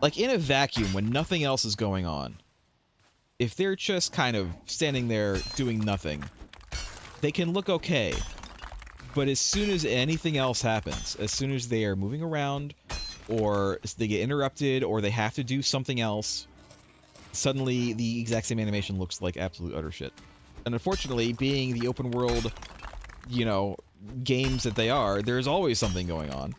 Speaker 1: like in a vacuum when nothing else is going on. If they're just kind of standing there doing nothing, they can look okay. But as soon as anything else happens, as soon as they are moving around, or they get interrupted, or they have to do something else, suddenly the exact same animation looks like absolute utter shit. And unfortunately, being the open world, you know, games that they are, there's always something going on.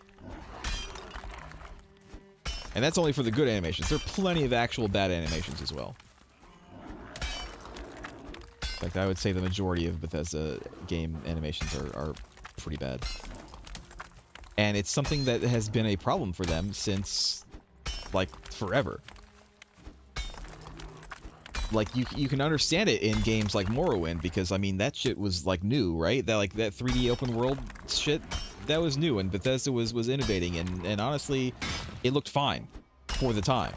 Speaker 1: And that's only for the good animations. There are plenty of actual bad animations as well. In fact, I would say the majority of Bethesda game animations are pretty bad. And it's something that has been a problem for them since, like, forever. Like, you can understand it in games like Morrowind, because, I mean, that shit was, like, new, right? That 3D open world shit, that was new, and Bethesda was innovating, and honestly, it looked fine for the time.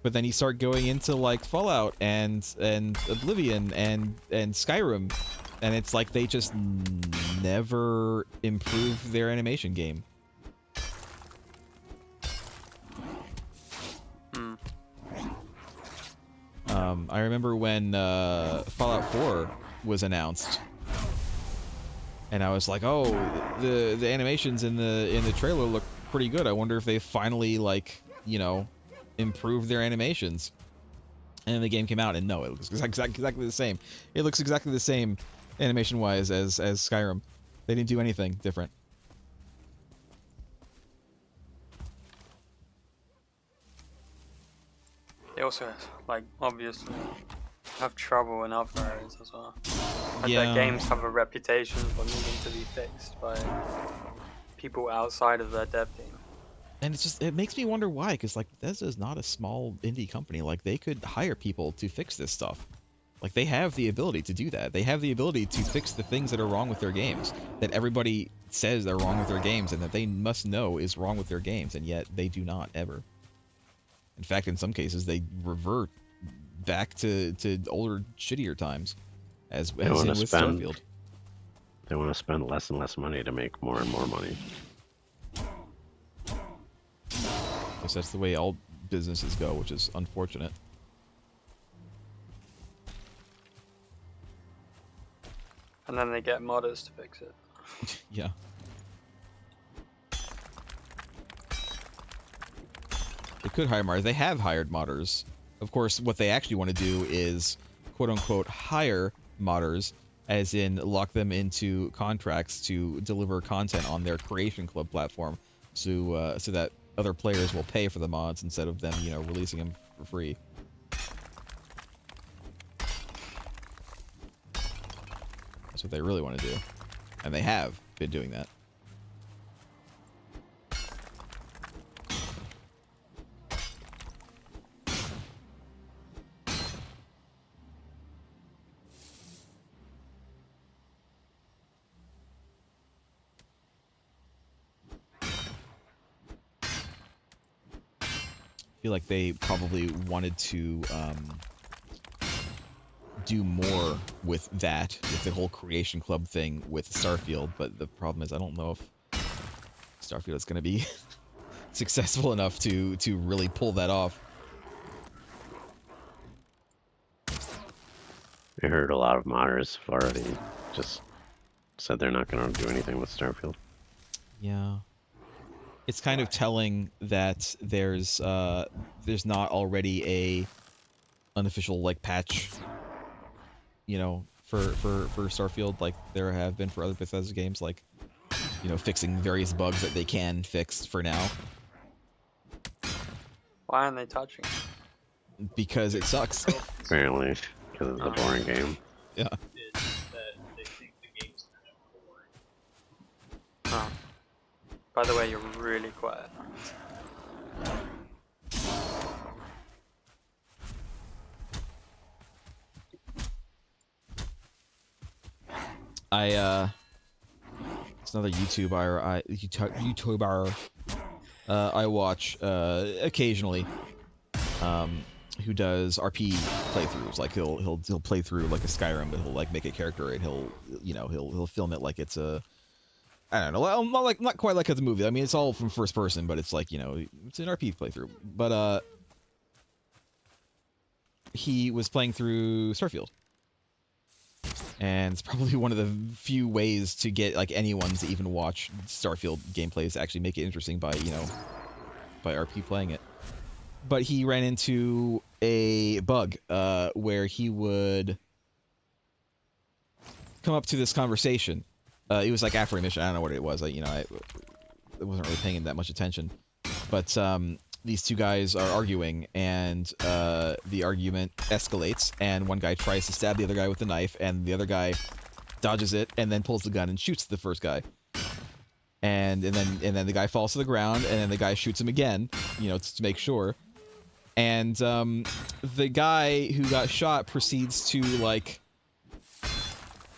Speaker 1: But then you start going into, like, Fallout and Oblivion and Skyrim, and it's like they just never improved their animation game. I remember when Fallout 4 was announced, and I was like, oh, the animations in the trailer look pretty good. I wonder if they finally, like, you know, improved their animations. And then the game came out, and no, it looks exactly the same. It looks exactly the same animation-wise as Skyrim. They didn't do anything different.
Speaker 3: They also, like, obviously have trouble in other areas as well. Like,
Speaker 1: Yeah.
Speaker 3: their games have a reputation for needing to be fixed by people outside of their dev team.
Speaker 1: And it's just, it makes me wonder why, because, like, Bethesda is not a small indie company. Like, they could hire people to fix this stuff. Like, they have the ability to do that. They have the ability to fix the things that are wrong with their games, that everybody says are wrong with their games, and that they must know is wrong with their games, and yet they do not, ever. In fact, in some cases, they revert back to older, shittier times, as in with Starfield.
Speaker 2: They want to spend less and less money to make more and more money.
Speaker 1: Guess that's the way all businesses go, which is unfortunate.
Speaker 3: And then they get modders to fix it.
Speaker 1: Yeah. They could hire modders. They have hired modders. Of course, what they actually want to do is, quote-unquote, hire modders, as in lock them into contracts to deliver content on their Creation Club platform, so that other players will pay for the mods instead of them, you know, releasing them for free. That's what they really want to do. And they have been doing that. I feel like they probably wanted to do more with that, with the whole Creation Club thing with Starfield, but the problem is I don't know if Starfield is going to be successful enough to really pull that off.
Speaker 2: I heard a lot of modders have already just said they're not going to do anything with Starfield.
Speaker 1: Yeah. It's kind of telling that there's not already a unofficial, like, patch, you know, for Starfield, like there have been for other Bethesda games, like, you know, fixing various bugs that they can fix for now.
Speaker 3: Why aren't they touching it?
Speaker 1: Because it sucks.
Speaker 2: Apparently, because it's a boring game.
Speaker 1: Yeah.
Speaker 3: Oh. By the way, you're really quiet.
Speaker 1: It's another YouTuber I watch occasionally, who does RP playthroughs. Like he'll play through like a Skyrim, but he'll like make a character and he'll film it like it's a, I don't know, not quite like it's a movie. I mean, it's all from first person, but it's like, you know, it's an RP playthrough. But he was playing through Starfield. And it's probably one of the few ways to get like anyone to even watch Starfield gameplays to actually make it interesting by, you know, by RP playing it. But he ran into a bug where he would come up to this conversation. It was like after a mission. I don't know what it was. I wasn't really paying that much attention. But these two guys are arguing, and the argument escalates, and one guy tries to stab the other guy with a knife, and the other guy dodges it, and then pulls the gun and shoots the first guy. And then the guy falls to the ground, and then the guy shoots him again, you know, to make sure. And the guy who got shot proceeds to like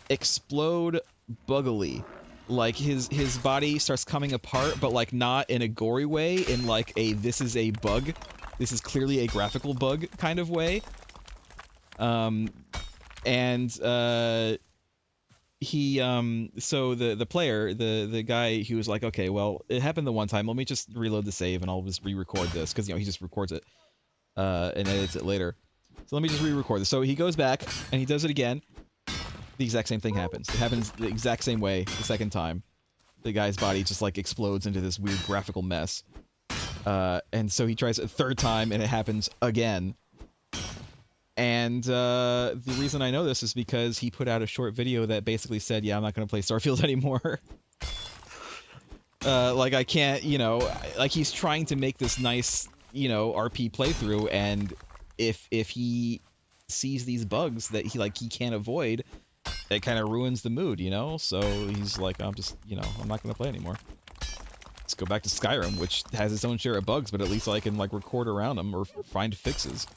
Speaker 1: explode buggily. Like his body starts coming apart, but like not in a gory way, in like a this is a bug, this is clearly a graphical bug kind of way. He so the player, the guy, he was like, okay, well, it happened the one time, let me just reload the save and I'll just re-record this, because, you know, he just records it and edits it later. So let me just re-record this. So he goes back and he does it again. The exact same thing happens. It happens the exact same way the second time. The guy's body just like explodes into this weird graphical mess. And so he tries a third time and it happens again. And the reason I know this is because he put out a short video that basically said, yeah, I'm not going to play Starfield anymore. Like I can't, you know, like he's trying to make this nice, you know, RP playthrough, and if he sees these bugs that he can't avoid, it kind of ruins the mood, you know? So he's like, I'm just, you know, I'm not going to play anymore. Let's go back to Skyrim, which has its own share of bugs, but at least I can like record around them or find fixes.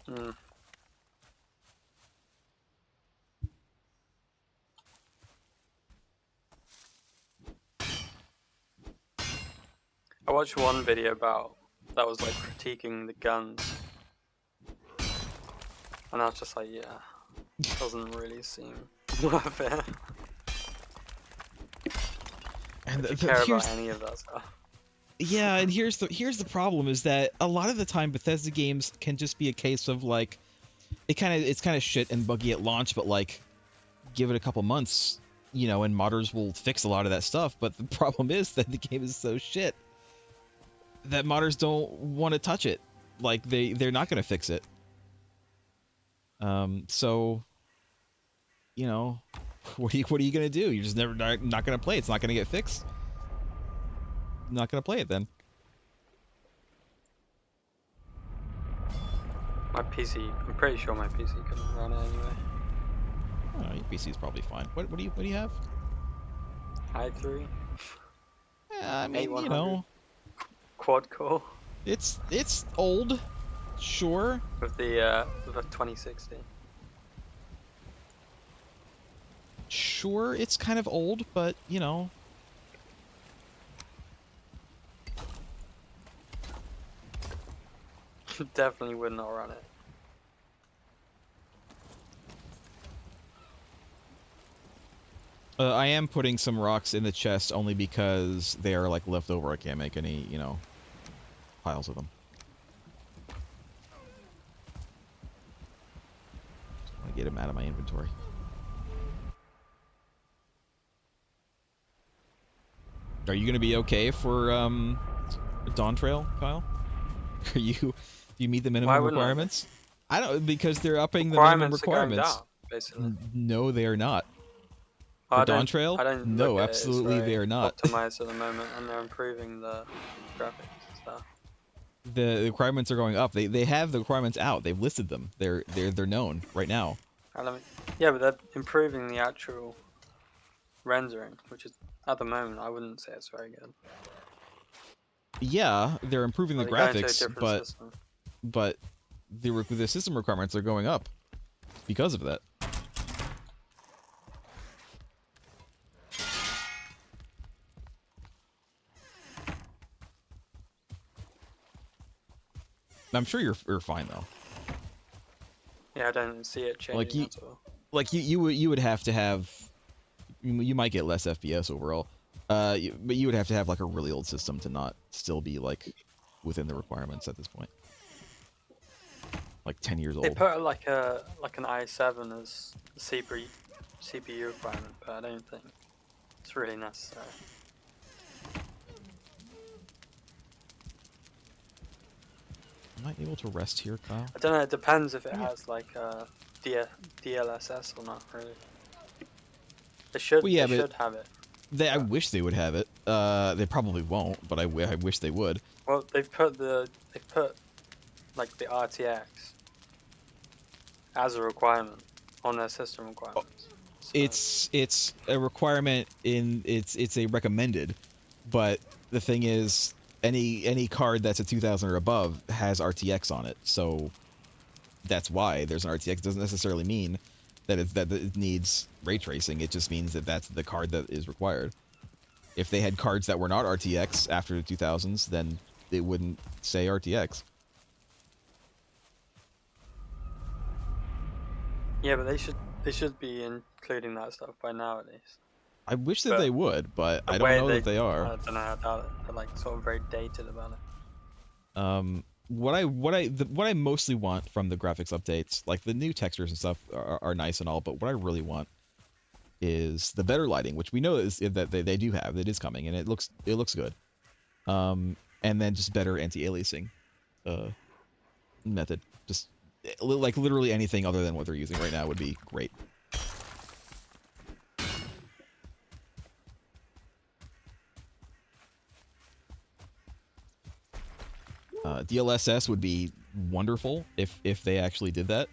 Speaker 3: Hmm. I watched one video that was like critiquing the guns, and I was just like, yeah, doesn't really seem worth it.
Speaker 1: And
Speaker 3: if you care about any of that stuff.
Speaker 1: Yeah, and here's the problem is that a lot of the time Bethesda games can just be a case of like it's kind of shit and buggy at launch, but like give it a couple months, you know, and modders will fix a lot of that stuff. But the problem is that the game is so shit that modders don't want to touch it. Like they're not going to fix it. So you know, what are you going to do? You're just not going to play it. It's not going to get fixed. Not going to play it then.
Speaker 3: My PC, I'm pretty sure my PC couldn't run it anyway.
Speaker 1: Oh, your PC is probably fine. What do you have?
Speaker 3: i3.
Speaker 1: Yeah, I mean, you know,
Speaker 3: quad core
Speaker 1: it's old, sure.
Speaker 3: with the 2060.
Speaker 1: Sure, it's kind of old, but you know.
Speaker 3: Definitely would not run it.
Speaker 1: I am putting some rocks in the chest only because they are like leftover. I can't make any, you know, piles of them. Just want to get them out of my inventory. Are you going to be okay for Dawn Trail, Kyle? Are you? Do you meet the minimum requirements? I don't, because they're upping the minimum requirements.
Speaker 3: Are going down, basically.
Speaker 1: No, they are not. For Dawn Trail? No, absolutely they are not.
Speaker 3: Optimized at the moment, and they're improving the graphics and stuff.
Speaker 1: The requirements are going up. They have the requirements out. They've listed them. They're known right now.
Speaker 3: Yeah, but they're improving the actual rendering, which is at the moment I wouldn't say it's very good.
Speaker 1: Yeah, they're improving the graphics, but the system requirements are going up because of that. I'm sure you're fine though.
Speaker 3: Yeah, I don't see it changing at all.
Speaker 1: Like you would have to have, you might get less FPS overall, but you would have to have like a really old system to not still be like within the requirements at this point. Like 10 years old.
Speaker 3: They put like an i7 as the CPU requirement, but I don't think it's really necessary.
Speaker 1: Am I able to rest here, Kyle?
Speaker 3: I don't know. It depends if it has like DLSS or not. Really, they should. Well, yeah, they should have it.
Speaker 1: I wish they would have it. They probably won't, but I wish they would.
Speaker 3: Well, they've put like the RTX as a requirement on their system requirements. So.
Speaker 1: It's a requirement it's a recommended, but the thing is, any card that's a 2000 or above has RTX on it, so that's why there's an RTX. It doesn't necessarily mean that it needs ray tracing. It just means that that's the card that is required. If they had cards that were not RTX after the 2000s, then they wouldn't say RTX.
Speaker 3: Yeah, but they should be including that stuff by now at least.
Speaker 1: I wish that they would, but I don't know that they are.
Speaker 3: I don't know how they're like sort of very dated about it.
Speaker 1: what I mostly want from the graphics updates, like the new textures and stuff, are nice and all, but what I really want is the better lighting, which we know is that they do have. It is coming, and it looks good. And then just better anti-aliasing method. Just like literally anything other than what they're using right now would be great. DLSS would be wonderful if they actually did that.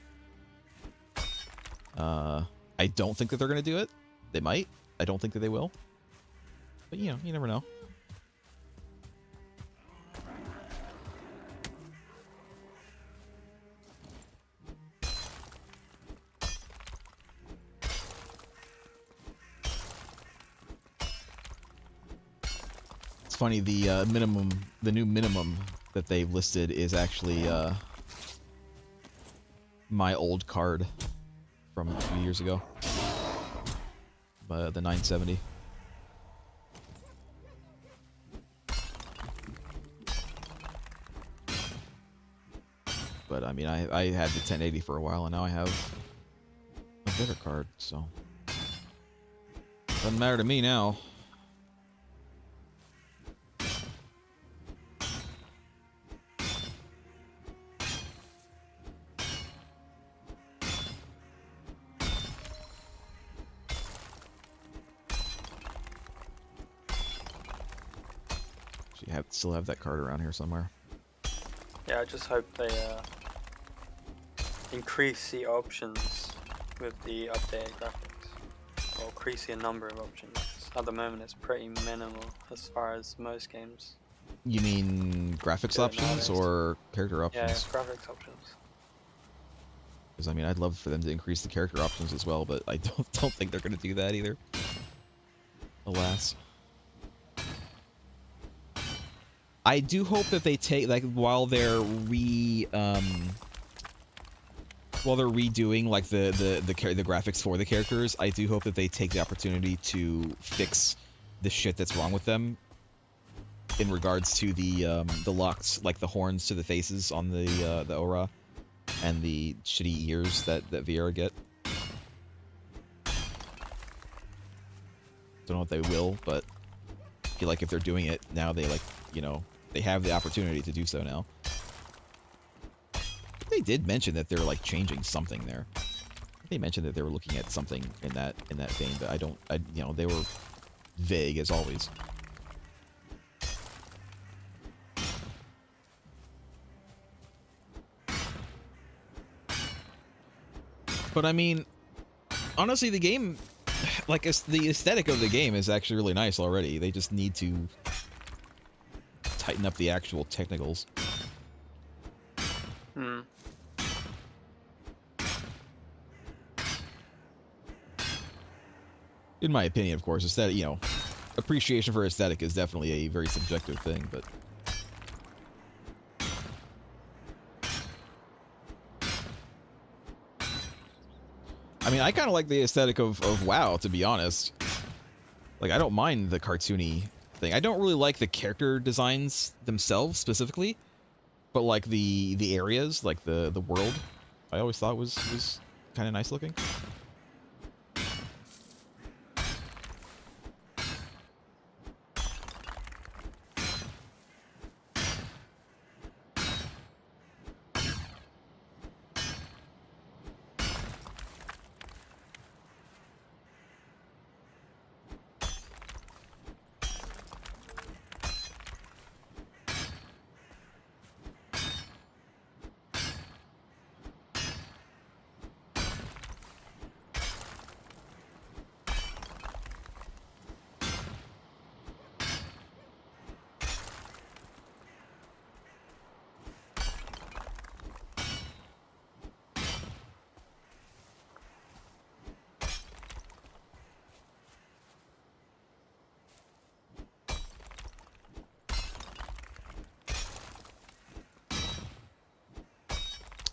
Speaker 1: I don't think that they're going to do it. They might. I don't think that they will. But, you know, you never know. It's funny, the new minimum that they've listed is actually my old card from a few years ago. The 970. But I mean, I had the 1080 for a while, and now I have a better card, so doesn't matter to me now. Still have that card around here somewhere.
Speaker 3: Yeah, I just hope they increase the options with the updated graphics, or increase the number of options. At the moment, it's pretty minimal as far as most games.
Speaker 1: You mean graphics options or character options?
Speaker 3: Yeah, graphics options.
Speaker 1: Because I mean, I'd love for them to increase the character options as well, but I don't think they're going to do that either. Alas. I do hope that they take, like, while they're redoing like the graphics for the characters, I do hope that they take the opportunity to fix the shit that's wrong with them in regards to the locks, like the horns to the faces on the Aura and the shitty ears that Viera get. Don't know if they will, but I feel like if they're doing it now, they, like, you know, they have the opportunity to do so now. They did mention that they're, like, changing something there. They mentioned that they were looking at something in that vein, but you know, they were vague as always. But I mean, honestly, the game, like, the aesthetic of the game is actually really nice already. They just need to tighten up the actual technicals.
Speaker 3: Hmm.
Speaker 1: In my opinion, of course, aesthetic, you know, appreciation for aesthetic is definitely a very subjective thing, but I mean, I kind of like the aesthetic of WoW, to be honest. Like, I don't mind the cartoony thing. I don't really like the character designs themselves specifically, but like the areas, like the world, I always thought was kind of nice looking.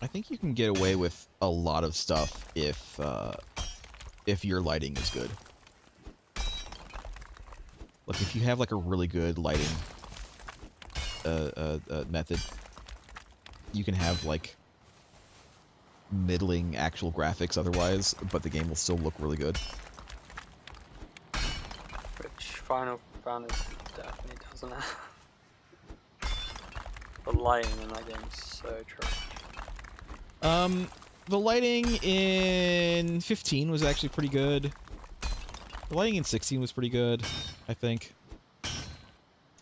Speaker 1: I think you can get away with a lot of stuff if your lighting is good. Like, if you have like a really good lighting method, you can have like middling actual graphics otherwise, but the game will still look really good.
Speaker 3: Which Final Fantasy definitely doesn't have. The lighting in that game is so trash.
Speaker 1: The lighting in 15 was actually pretty good. The lighting in 16 was pretty good, I think.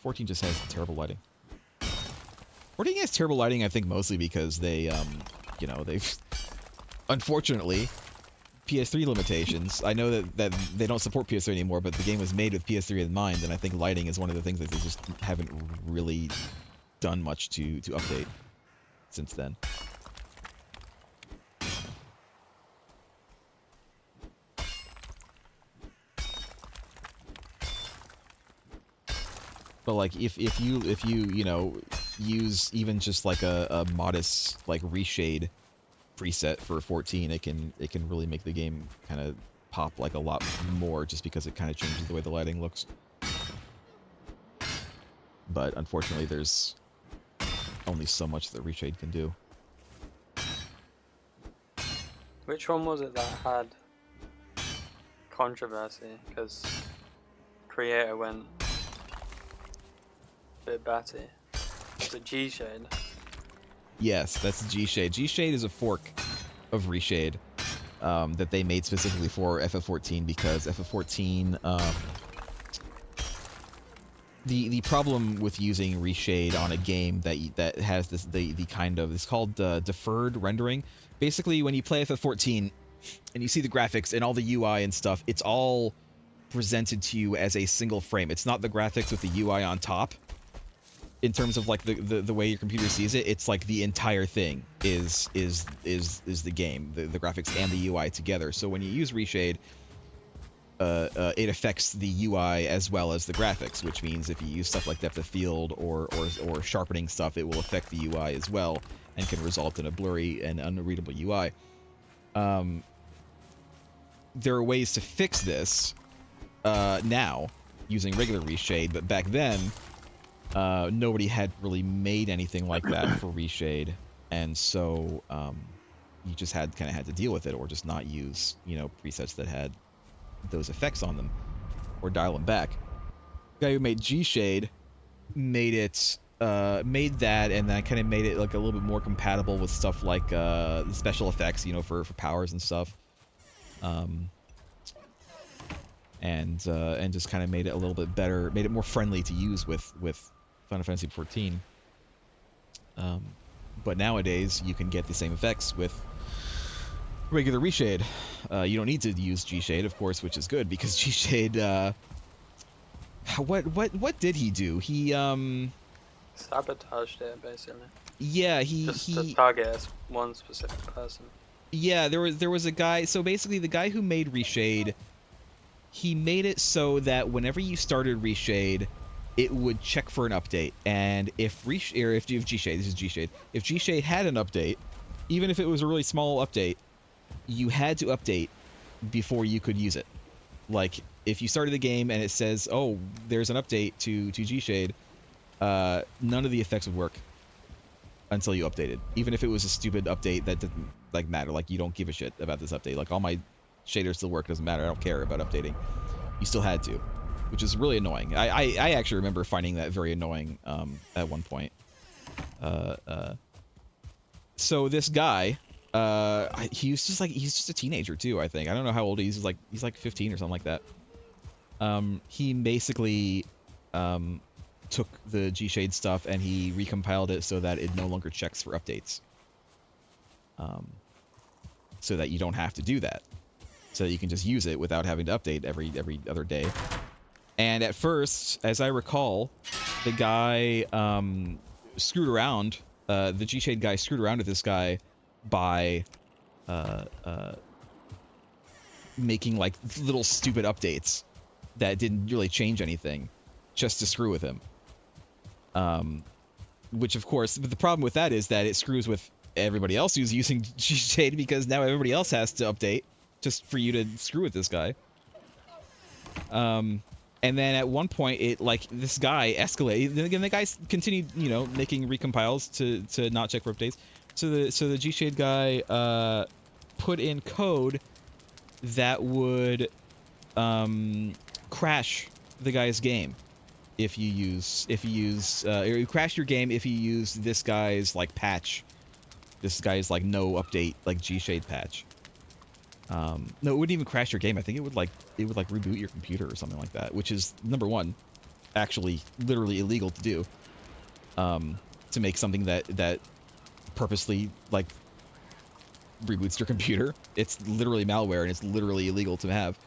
Speaker 1: 14 just has terrible lighting. 14 has terrible lighting, I think, mostly because they, you know, they've... Unfortunately, PS3 limitations. I know that they don't support PS3 anymore, but the game was made with PS3 in mind, and I think lighting is one of the things that they just haven't really done much to update since then. But like if you you know use even just like a modest like reshade preset for 14, it can really make the game kind of pop like a lot more just because it kind of changes the way the lighting looks. But unfortunately, there's only so much that reshade can do.
Speaker 3: Which one was it that had controversy? Because creator went a bit batty. Was it G-Shade?
Speaker 1: Yes, that's G-Shade. G-Shade is a fork of reshade that they made specifically for FF14 because FF14 the problem with using reshade on a game that has this the kind of it's called deferred rendering. Basically, when you play FF14 and you see the graphics and all the UI and stuff, it's all presented to you as a single frame. It's not the graphics with the UI on top. In terms of like the way your computer sees it, it's like the entire thing is the game, the graphics and the UI together. So when you use reshade, it affects the UI as well as the graphics, which means if you use stuff like depth of field or sharpening stuff, it will affect the UI as well and can result in a blurry and unreadable UI. There are ways to fix this now using regular reshade, but back then nobody had really made anything like that for reshade, and so you just kind of had to deal with it, or just not use, you know, presets that had those effects on them, or dial them back. The guy who made G-Shade made it, made that, and then kind of made it like a little bit more compatible with stuff like the special effects, you know, for powers and stuff, and just kind of made it a little bit better, made it more friendly to use with Final Fantasy XIV. But nowadays you can get the same effects with regular reshade. You don't need to use G-Shade, of course, which is good because G-Shade. What did he do? He
Speaker 3: Sabotaged it basically.
Speaker 1: Yeah,
Speaker 3: just to target as one specific person.
Speaker 1: Yeah, there was a guy. So basically, the guy who made reshade, he made it so that whenever you started reshade, it would check for an update, and if G-Shade, this is G-Shade, if G-Shade had an update, even if it was a really small update, you had to update before you could use it. Like, if you started the game and it says, oh, there's an update to G-Shade, none of the effects would work until you updated. Even if it was a stupid update that didn't, like, matter. Like, you don't give a shit about this update. Like, all my shaders still work, doesn't matter, I don't care about updating. You still had to, which is really annoying. I actually remember finding that very annoying at one point. So this guy, he's just a teenager too, I think. I don't know how old he is. He's like 15 or something like that. He basically took the G-Shade stuff and he recompiled it so that it no longer checks for updates. So that you don't have to do that. So that you can just use it without having to update every other day. And at first, as I recall, the guy screwed around. The G-Shade guy screwed around with this guy by making like little stupid updates that didn't really change anything, just to screw with him. Which of course, but the problem with that is that it screws with everybody else who's using G-Shade, because now everybody else has to update just for you to screw with this guy. And then at one point, it like this guy escalated. Then again, the guy continued, you know, making recompiles to not check for updates. So the G-Shade guy put in code that would crash the guy's game if you use or you crash your game if you use this guy's like patch, this guy's like no update like G-Shade patch. No, it wouldn't even crash your game. I think it would like reboot your computer or something like that, which is number one, actually literally illegal to do. To make something that purposely like reboots your computer, it's literally malware and it's literally illegal to have.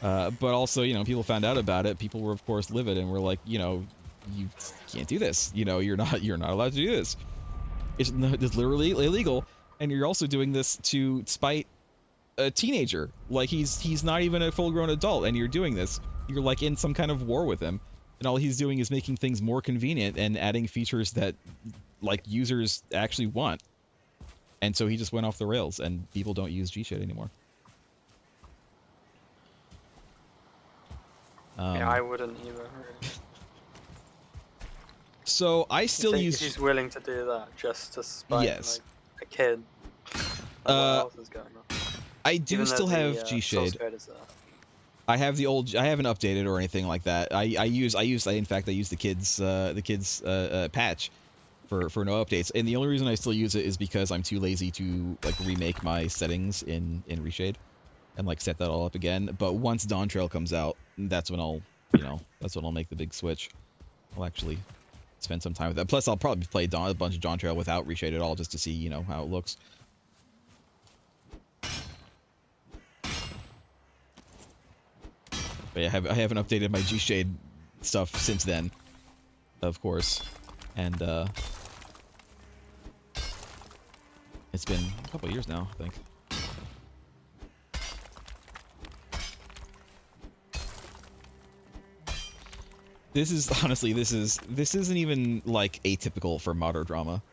Speaker 1: But also, you know, people found out about it. People were of course livid and were like, you know, you can't do this. You know, you're not allowed to do this. It's literally illegal, and you're also doing this to spite a teenager. Like he's not even a full-grown adult, and you're doing this. You're like in some kind of war with him, and all he's doing is making things more convenient and adding features that like users actually want. And so he just went off the rails, and people don't use G-Shade anymore.
Speaker 3: Yeah, I wouldn't either. Really.
Speaker 1: So I still use.
Speaker 3: If he's willing to do that just to spite
Speaker 1: Yes.
Speaker 3: like a kid. Like, what else is going on?
Speaker 1: I do
Speaker 3: Even
Speaker 1: still
Speaker 3: though
Speaker 1: have
Speaker 3: the
Speaker 1: G-Shade.
Speaker 3: source code is there.
Speaker 1: I have the old. I haven't updated or anything like that. In fact, I use the kids patch for no updates. And the only reason I still use it is because I'm too lazy to like remake my settings in Reshade and like set that all up again. But once Dawn Trail comes out, that's when I'll make the big switch. I'll actually spend some time with that. Plus, I'll probably play a bunch of Dawn Trail without Reshade at all, just to see, you know, how it looks. But yeah, I haven't updated my G-Shade stuff since then, of course, and it's been a couple of years now, I think. This is honestly, this isn't even like atypical for modern drama.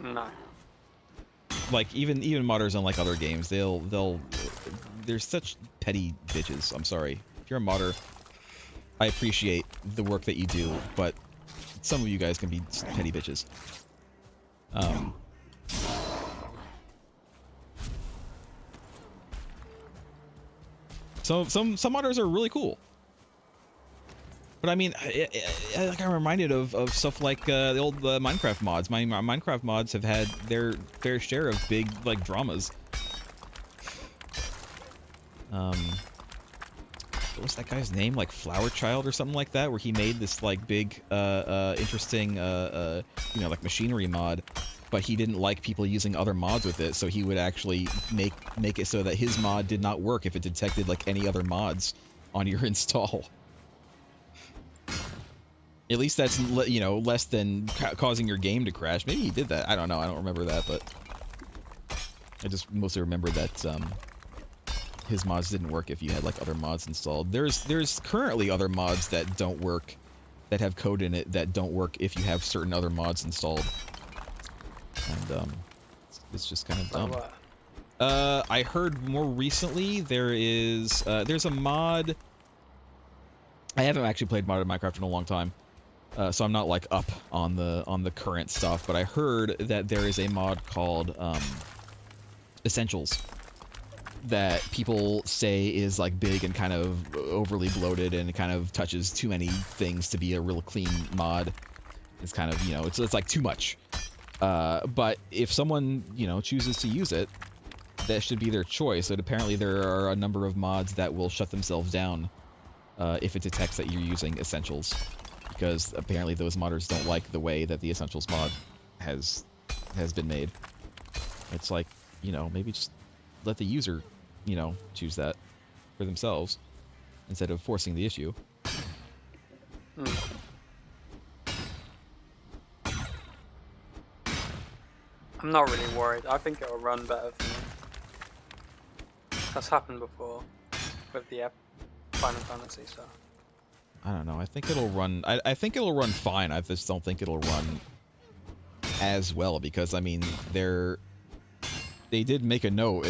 Speaker 3: No.
Speaker 1: Like even modders on like other games, they're such petty bitches. I'm sorry. If you're a modder, I appreciate the work that you do, but some of you guys can be petty bitches. Some modders are really cool. But I mean, like I'm reminded of stuff like the old Minecraft mods. My Minecraft mods have had their fair share of big like dramas. What's that guy's name? Like Flower Child or something like that, where he made this like big, interesting, you know, like machinery mod, but he didn't like people using other mods with it, so he would actually make it so that his mod did not work if it detected like any other mods on your install. At least that's, you know, less than causing your game to crash. Maybe he did that. I don't know. I don't remember that, but I just mostly remember that his mods didn't work if you had like other mods installed. There's currently other mods that don't work, that have code in it that don't work if you have certain other mods installed. And it's just kind of dumb.
Speaker 3: Like what?
Speaker 1: I heard more recently there's a mod. I haven't actually played modded Minecraft in a long time. So I'm not like up on the current stuff, but I heard that there is a mod called Essentials that people say is like big and kind of overly bloated and kind of touches too many things to be a real clean mod. It's kind of, you know, it's like too much. But if someone, you know, chooses to use it, that should be their choice. But apparently there are a number of mods that will shut themselves down if it detects that you're using Essentials, because apparently those modders don't like the way that the Essentials mod has been made. It's like, you know, maybe just let the user, you know, choose that for themselves instead of forcing the issue.
Speaker 3: I'm not really worried. I think it'll run better for me. That's happened before with the Final Fantasy stuff.
Speaker 1: I don't know. I think it'll run. I think it'll run fine. I just don't think it'll run as well because I mean they did make a note.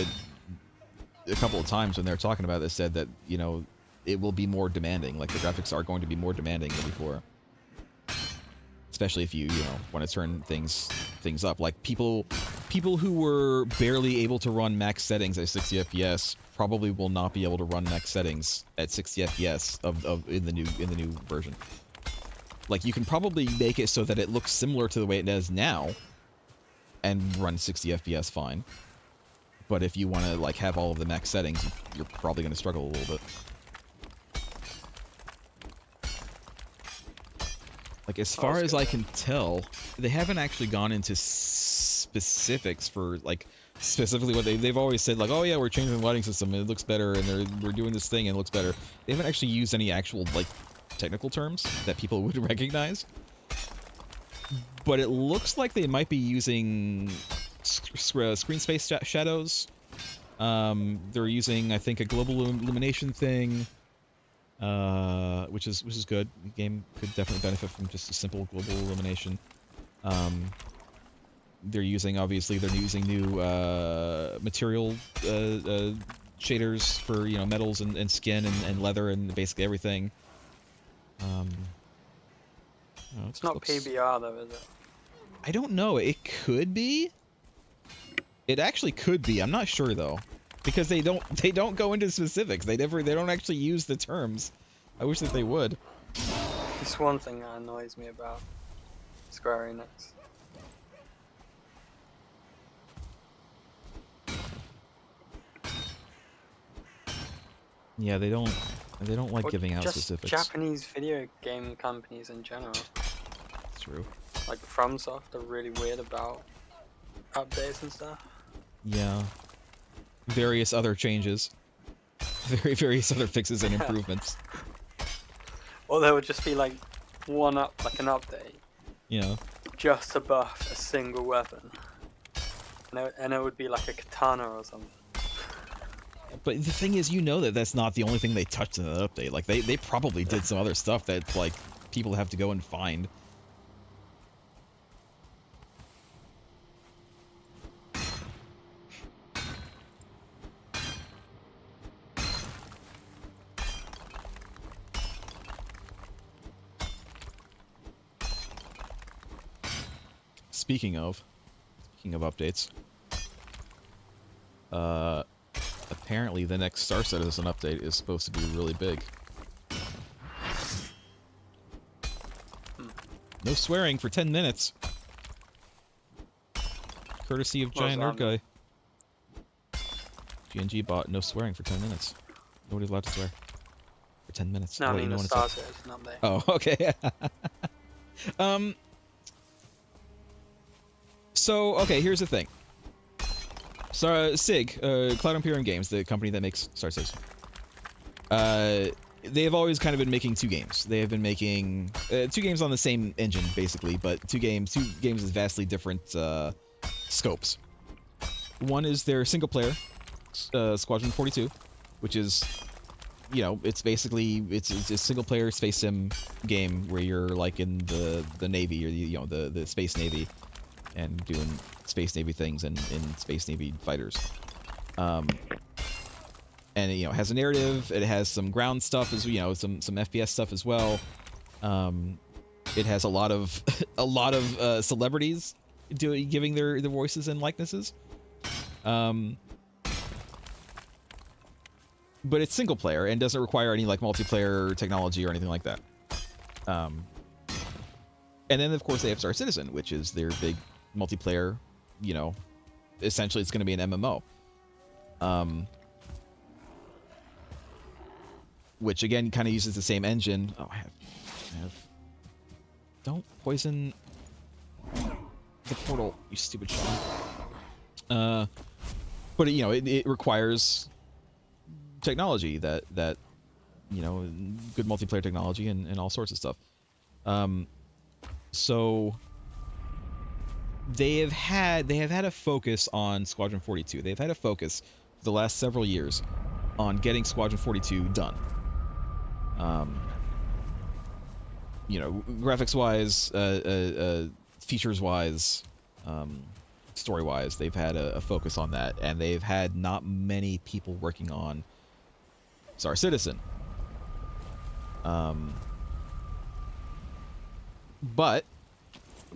Speaker 1: a couple of times when they're talking about this said that, you know, it will be more demanding. Like the graphics are going to be more demanding than before. Especially if you know, want to turn things up. Like people who were barely able to run max settings at 60 FPS probably will not be able to run max settings at 60 FPS in the new version. Like you can probably make it so that it looks similar to the way it does now and run 60 FPS fine. But if you want to like have all of the max settings, you're probably going to struggle a little bit. Like, as far as I can tell, they haven't actually gone into specifics for, like, specifically what they've always said, like, oh yeah, we're changing the lighting system and it looks better, and we're doing this thing and it looks better. They haven't actually used any actual, like, technical terms that people would recognize. But it looks like they might be using screen space shadows. They're using, I think, a global illumination thing. Which is good. The game could definitely benefit from just a simple global illumination. They're using new material shaders for, you know, metals and skin and leather and basically everything.
Speaker 3: It's not PBR though, is it?
Speaker 1: I don't know. It could be. It actually could be. I'm not sure though. Because they don't go into specifics. They don't actually use the terms. I wish that they would.
Speaker 3: It's one thing that annoys me about Square Enix.
Speaker 1: Yeah, they don't like giving out
Speaker 3: just
Speaker 1: specifics.
Speaker 3: Japanese video game companies in general.
Speaker 1: It's true.
Speaker 3: Like FromSoft are really weird about updates and stuff.
Speaker 1: Yeah. Various other changes. Various other fixes and improvements.
Speaker 3: Or there would just be like an update.
Speaker 1: Yeah.
Speaker 3: Just to buff a single weapon. And it would be like a katana or something.
Speaker 1: But the thing is, you know that that's not the only thing they touched in the update. Like, they probably did some other stuff that, like, people have to go and find. Speaking of updates, apparently the next Star Citizen update is supposed to be really big. No swearing for 10 minutes. Courtesy of Giant Nerd Guy. GNG bot, no swearing for 10 minutes. Nobody's allowed to swear. For 10 minutes.
Speaker 3: No, I mean the Star Citizen update.
Speaker 1: Oh, okay. So, okay, here's the thing. So, SIG, Cloud Imperium Games, the company that makes Star Citizen, they have always kind of been making two games. They have been making two games on the same engine, basically, but two games with vastly different scopes. One is their single-player, Squadron 42, which is, you know, it's a single-player space sim game where you're like in the Navy, or the Space Navy, and doing Space Navy things and in Space Navy fighters. And it has a narrative. It has some ground stuff, as some FPS stuff as well. It has a lot of celebrities giving their voices and likenesses. But it's single player and doesn't require any like multiplayer technology or anything like that. And then of course they have Star Citizen, which is their big multiplayer. Essentially it's going to be an MMO. Which again kind of uses the same engine. Oh, I have. Don't poison the portal, you stupid shit. But it requires technology that good multiplayer technology and all sorts of stuff. So they have had a focus on Squadron 42. They've had a focus for the last several years on getting Squadron 42 done. Graphics wise, features wise, story-wise. They've had a focus on that, and they've had not many people working on Star Citizen. But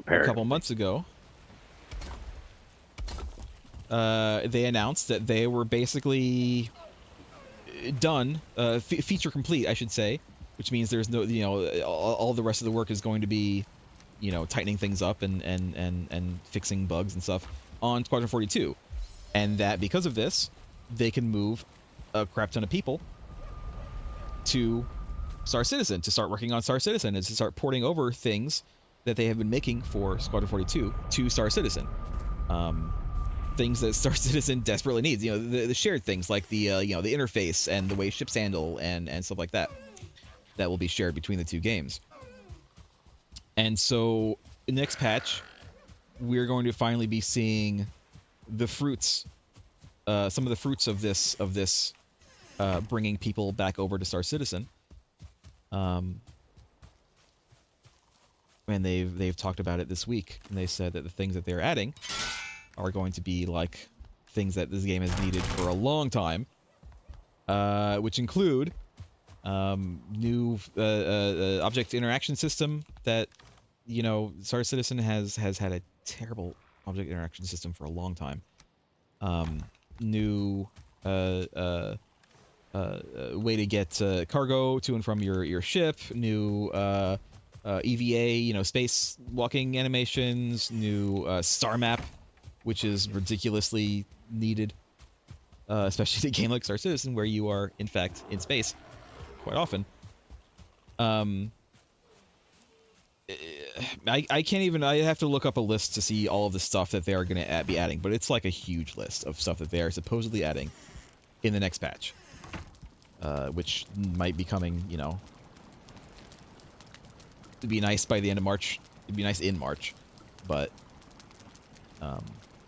Speaker 1: a couple months ago, they announced that they were basically done, feature complete, I should say, which means there's no, all the rest of the work is going to be, tightening things up and fixing bugs and stuff on Squadron 42, and that because of this, they can move a crap ton of people to Star Citizen to start working on Star Citizen and to start porting over things that they have been making for Squadron 42 to Star Citizen. Things that Star Citizen desperately needs, the shared things like the the interface and the way ships handle and stuff like that will be shared between the two games. And so the next patch, we're going to finally be seeing the fruits, some of the fruits of this bringing people back over to Star Citizen. And they've talked about it this week, and they said that the things that they're adding are going to be like things that this game has needed for a long time, which include new object interaction system that, Star Citizen has had a terrible object interaction system for a long time. New way to get cargo to and from your ship, new EVA, space walking animations, new star map, which is ridiculously needed, especially in a game like Star Citizen, where you are, in fact, in space quite often. I can't even, I have to look up a list to see all of the stuff that they are going to be adding, but it's like a huge list of stuff that they are supposedly adding in the next patch, which might be coming, it'd be nice by the end of March. It'd be nice in March, but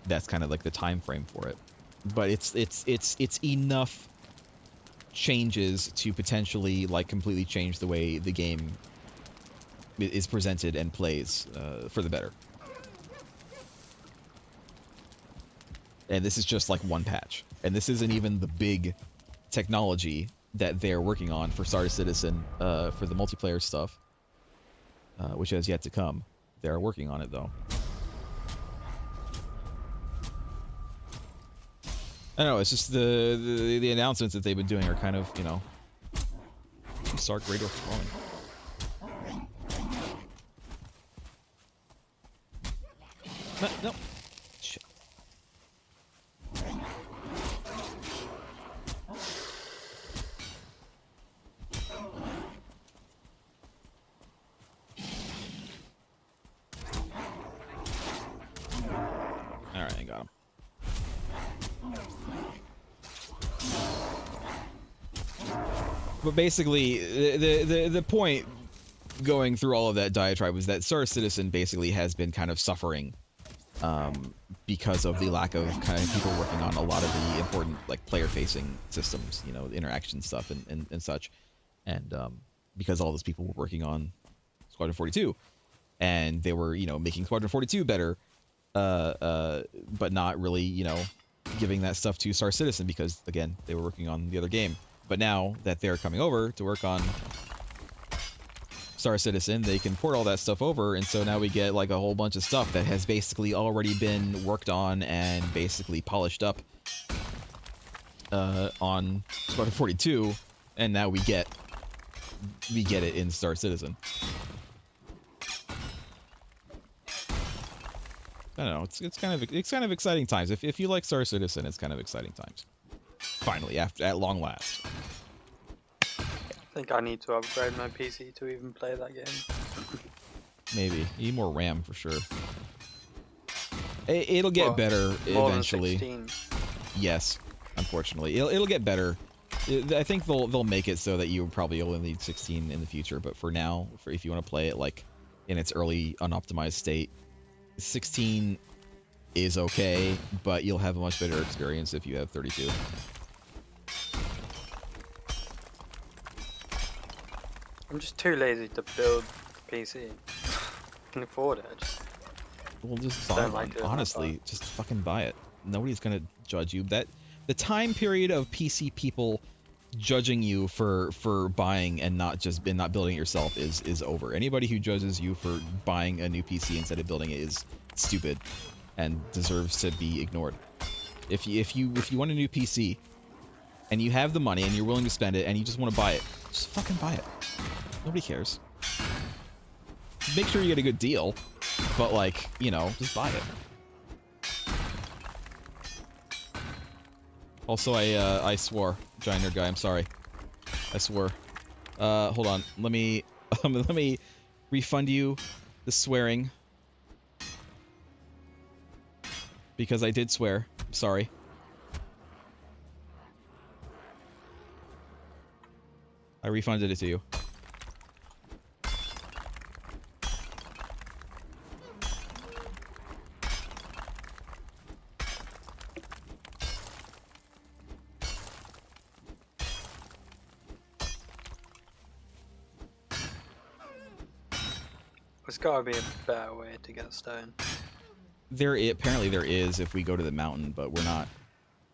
Speaker 1: that's kind of like the time frame for it. But it's enough changes to potentially like completely change the way the game is presented and plays for the better. And this is just like one patch, and this isn't even the big technology that they're working on for Star Citizen for the multiplayer stuff, which has yet to come. They're working on it though. I don't know, it's just the announcements that they've been doing are kind of, Sark radar falling. No. Shit. Alright, I got him. But basically, the point going through all of that diatribe was that Star Citizen basically has been kind of suffering because of the lack of kind of people working on a lot of the important like player-facing systems, the interaction stuff and such, and because all those people were working on Squadron 42, and they were making Squadron 42 better, but not really giving that stuff to Star Citizen because again they were working on the other game. But now that they're coming over to work on Star Citizen, they can port all that stuff over, and so now we get like a whole bunch of stuff that has basically already been worked on and basically polished up on Squadron 42, and now we get it in Star Citizen. I don't know. It's kind of exciting times. If you like Star Citizen, it's kind of exciting times. Finally, at long last.
Speaker 3: I think I need to upgrade my PC to even play that game.
Speaker 1: Maybe. You need more RAM for sure. It'll get better eventually.
Speaker 3: More than 16.
Speaker 1: Yes, unfortunately. It'll get better. I think they'll make it so that you probably only need 16 in the future, but for now, if you want to play it like in its early unoptimized state, 16 is okay, but you'll have a much better experience if you have 32.
Speaker 3: I'm just too lazy to build a PC. I can afford it.
Speaker 1: Well, just
Speaker 3: Just
Speaker 1: buy
Speaker 3: don't
Speaker 1: one.
Speaker 3: like doing that
Speaker 1: Honestly, just fucking buy it. Nobody's gonna judge you. The time period of PC people judging you for buying and not building it yourself is over. Anybody who judges you for buying a new PC instead of building it is stupid and deserves to be ignored. If you want a new PC and you have the money and you're willing to spend it and you just want to buy it, just fucking buy it. Nobody cares. Make sure you get a good deal, but like, you know, just buy it. Also, I swore, giant nerd guy. I'm sorry. I swore. Hold on. Let me let me refund you the swearing because I did swear. I'm sorry. I refunded it to you.
Speaker 3: There's gotta be a better way to get stone.
Speaker 1: Apparently there is if we go to the mountain, but we're not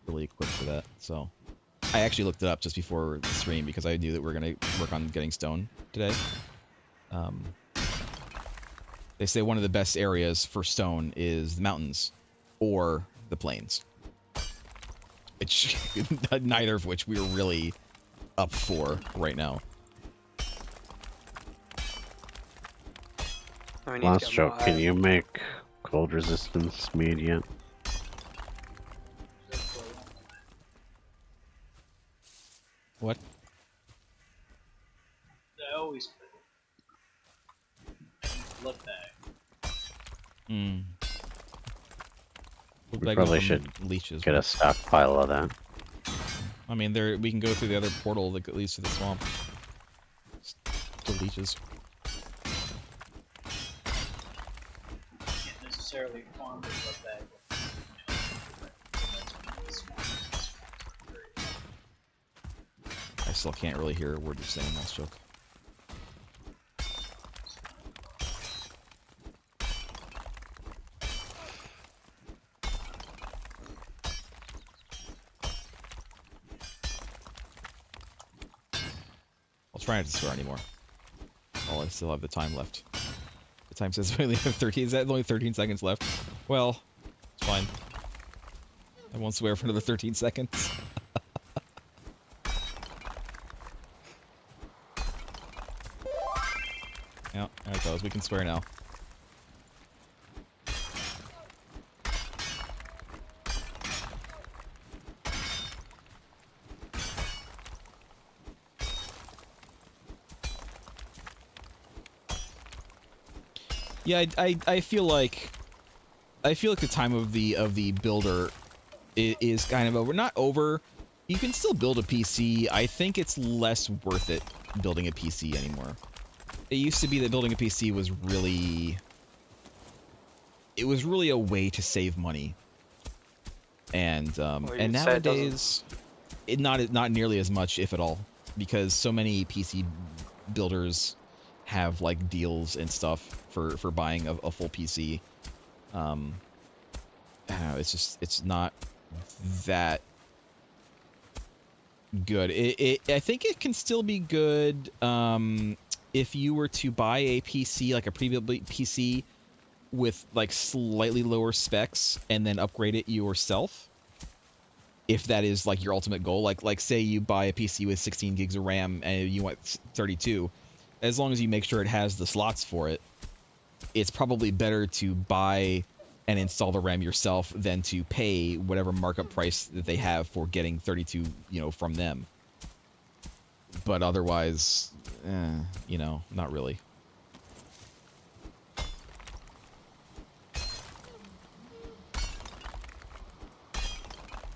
Speaker 1: really equipped for that. So I actually looked it up just before the stream because I knew that we're gonna work on getting stone today. They say one of the best areas for stone is the mountains or the plains. Which neither of which we're really up for right now.
Speaker 3: We need to
Speaker 2: Last
Speaker 3: get
Speaker 2: joke,
Speaker 3: more
Speaker 2: can
Speaker 3: iron.
Speaker 2: you make cold resistance mead yet?
Speaker 1: What?
Speaker 4: I always look back.
Speaker 1: Hmm.
Speaker 2: We probably should
Speaker 1: leeches.
Speaker 2: get a stockpile of that.
Speaker 1: I mean, we can go through the other portal that leads to the swamp. To leeches.
Speaker 4: Can't necessarily farm it, but that.
Speaker 1: I still can't really hear a word you're saying, last joke. I'll try not to swear anymore. Oh, I still have the time left. The time says we only have 13. Is that only 13 seconds left? Well, it's fine. I won't swear for another 13 seconds. Yeah, there it goes. We can swear now. Yeah, I feel like the time of the builder is kind of over. Not over. You can still build a PC. I think it's less worth it building a PC anymore. It used to be that building a PC was really a way to save money. And and nowadays not nearly as much, if at all, because so many PC builders have like deals and stuff for buying a full PC. It's not that good. I think it can still be good if you were to buy a PC, like a pre-built PC with like slightly lower specs and then upgrade it yourself. If that is like your ultimate goal, like say you buy a PC with 16 gigs of RAM and you want 32, as long as you make sure it has the slots for it, it's probably better to buy and install the RAM yourself than to pay whatever markup price that they have for getting 32, you know, from them. But otherwise, you know, not really.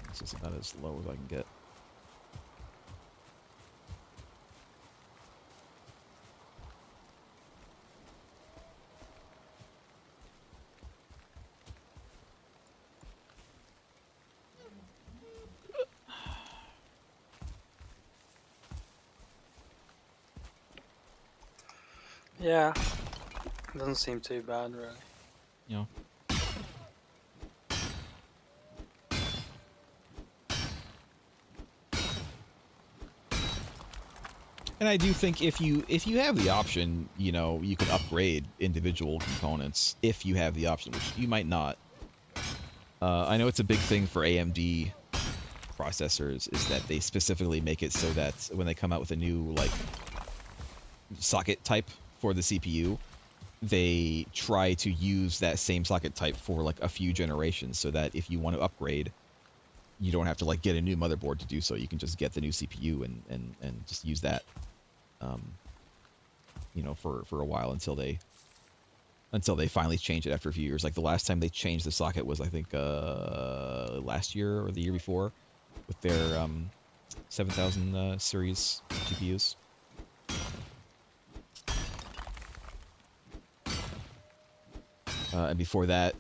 Speaker 1: This is about as low as I can get.
Speaker 3: Yeah, it doesn't seem too bad, really.
Speaker 1: You know, And I do think if you have the option, you know, you can upgrade individual components if you have the option, which you might not. I know it's a big thing for AMD processors is that they specifically make it so that when they come out with a new like socket type for the CPU, they try to use that same socket type for like a few generations so that if you want to upgrade, you don't have to like get a new motherboard to do so. You can just get the new CPU and just use that, you know, for a while until they finally change it after a few years. Like the last time they changed the socket was I think last year or the year before with their 7000 series GPUs. And before that,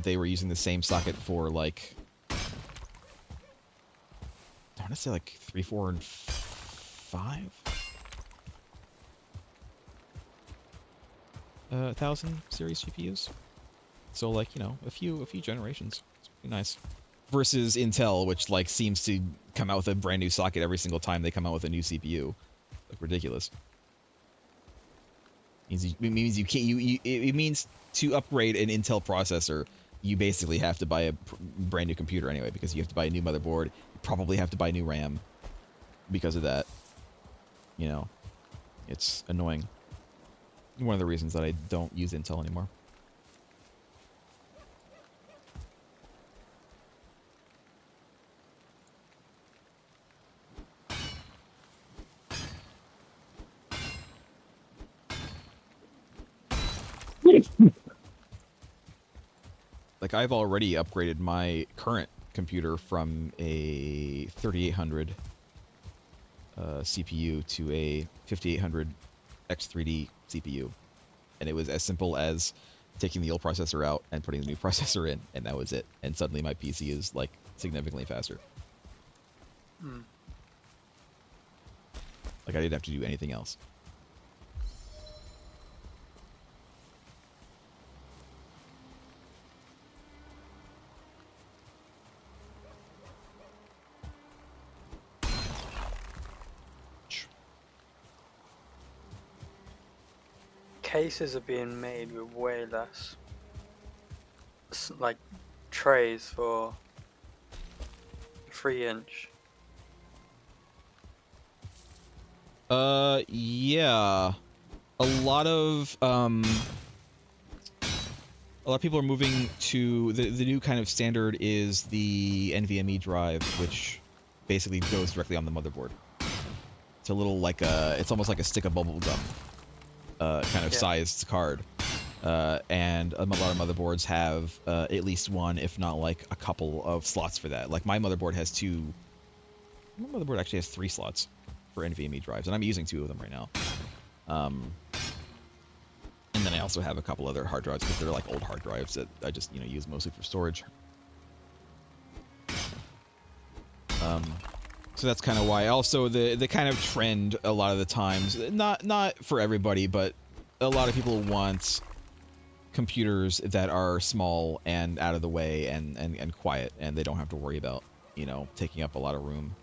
Speaker 1: they were using the same socket for like, I want to say like 3, 4, and 5 thousand series GPUs. So like, you know, a few generations. It's pretty nice. Versus Intel, which like seems to come out with a brand new socket every single time they come out with a new CPU. Like ridiculous. It means you can't. It means to upgrade an Intel processor, you basically have to buy a brand new computer anyway, because you have to buy a new motherboard. You probably have to buy new RAM because of that. You know, it's annoying. One of the reasons that I don't use Intel anymore. Like I've already upgraded my current computer from a 3800 CPU to a 5800 X3D CPU, and it was as simple as taking the old processor out and putting the new processor in, and that was it. And suddenly my PC is like significantly faster.
Speaker 3: Hmm.
Speaker 1: Like I didn't have to do anything else.
Speaker 3: Cases are being made with way less, like trays for 3-inch.
Speaker 1: Yeah. A lot of people are moving to the new kind of standard is the NVMe drive, which basically goes directly on the motherboard. It's a little like it's almost like a stick of bubble gum, kind of sized card. And a lot of motherboards have at least one, if not like a couple of slots for that. Like my motherboard has 2. My motherboard actually has 3 slots for NVMe drives, and I'm using 2 of them right now. And then I also have a couple other hard drives because they're like old hard drives that I just, you know, use mostly for storage. So that's kind of why. Also, the kind of trend a lot of the times, not for everybody, but a lot of people want computers that are small and out of the way and quiet, and they don't have to worry about, you know, taking up a lot of room.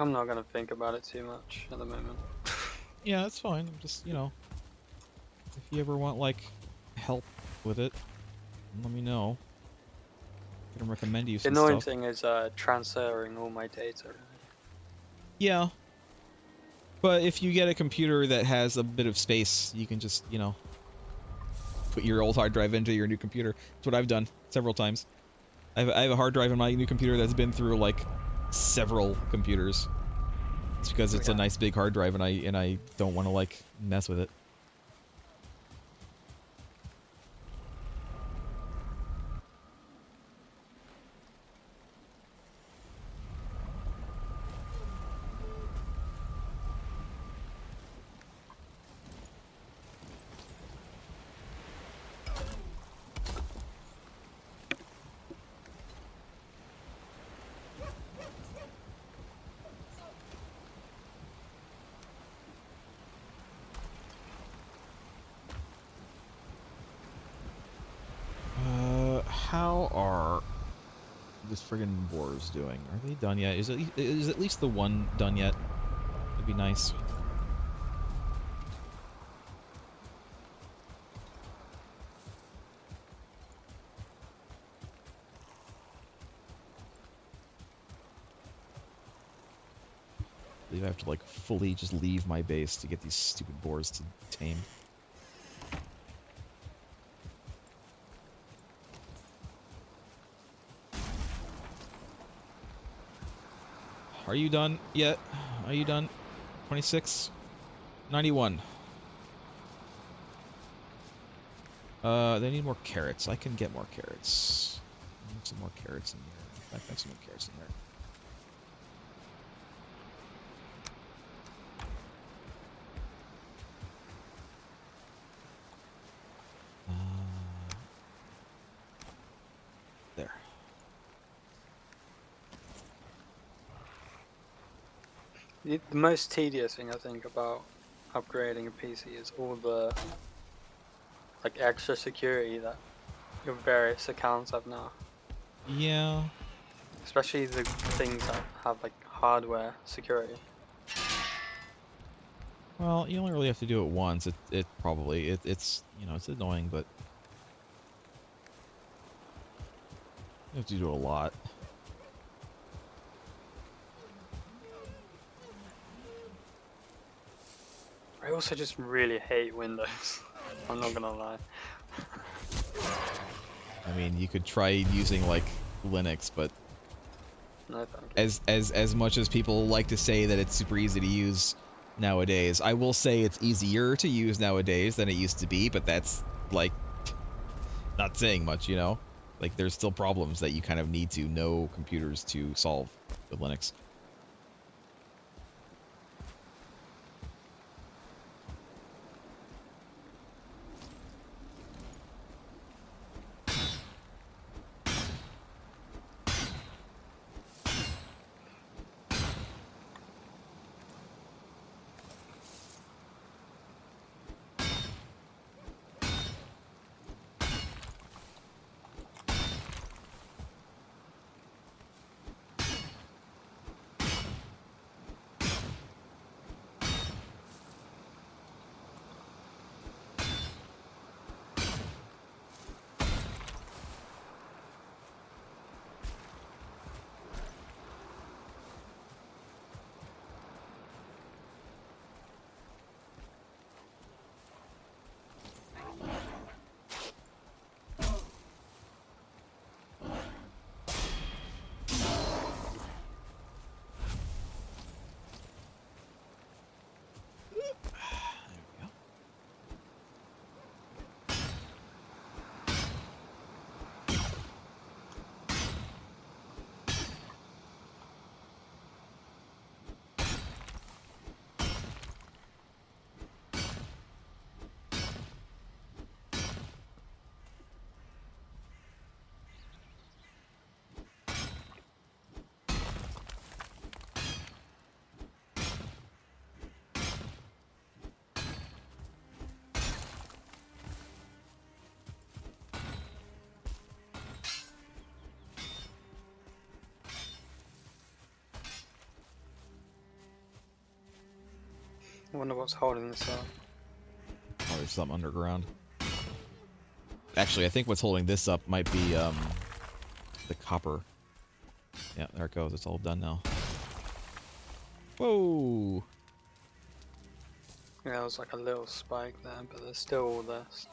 Speaker 3: I'm not gonna think about it too much at the moment.
Speaker 1: Yeah, that's fine. I'm just, you know, if you ever want like help with it, let me know. I can recommend you
Speaker 3: The
Speaker 1: some
Speaker 3: annoying
Speaker 1: stuff.
Speaker 3: thing is transferring all my data.
Speaker 1: Yeah. But if you get a computer that has a bit of space, you can just, you know, put your old hard drive into your new computer. That's what I've done several times. I have a hard drive in my new computer that's been through like several computers. It's because it's a nice big hard drive and I don't want to like mess with it. How are this friggin' boars doing? Are they done yet? Is at least the one done yet? That'd be nice. I believe I have to like fully just leave my base to get these stupid boars to tame. Are you done yet? Are you done? 26? 91. They need more carrots. I can get more carrots. I need some more carrots in here. In fact, I have some more carrots in here. There.
Speaker 3: The most tedious thing I think about upgrading a PC is all the like extra security that your various accounts have now.
Speaker 1: Yeah.
Speaker 3: Especially the things that have like hardware security.
Speaker 1: Well, you only really have to do it once. It's you know, it's annoying, but you have to do it a lot.
Speaker 3: I also just really hate Windows. I'm not gonna lie.
Speaker 1: I mean, you could try using like Linux, but
Speaker 3: No thank you.
Speaker 1: as much as people like to say that it's super easy to use nowadays, I will say it's easier to use nowadays than it used to be, but that's like not saying much, you know? Like there's still problems that you kind of need to know computers to solve with Linux.
Speaker 3: I wonder what's holding this up.
Speaker 1: Oh, there's something underground. Actually, I think what's holding this up might be the copper. Yeah, there it goes. It's all done now. Whoa!
Speaker 3: Yeah, there was like a little spike there, but there's still all this.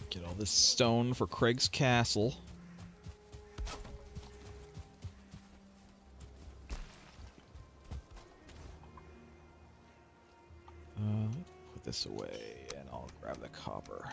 Speaker 1: Get all this stone for Craig's castle. Put this away, and I'll grab the copper.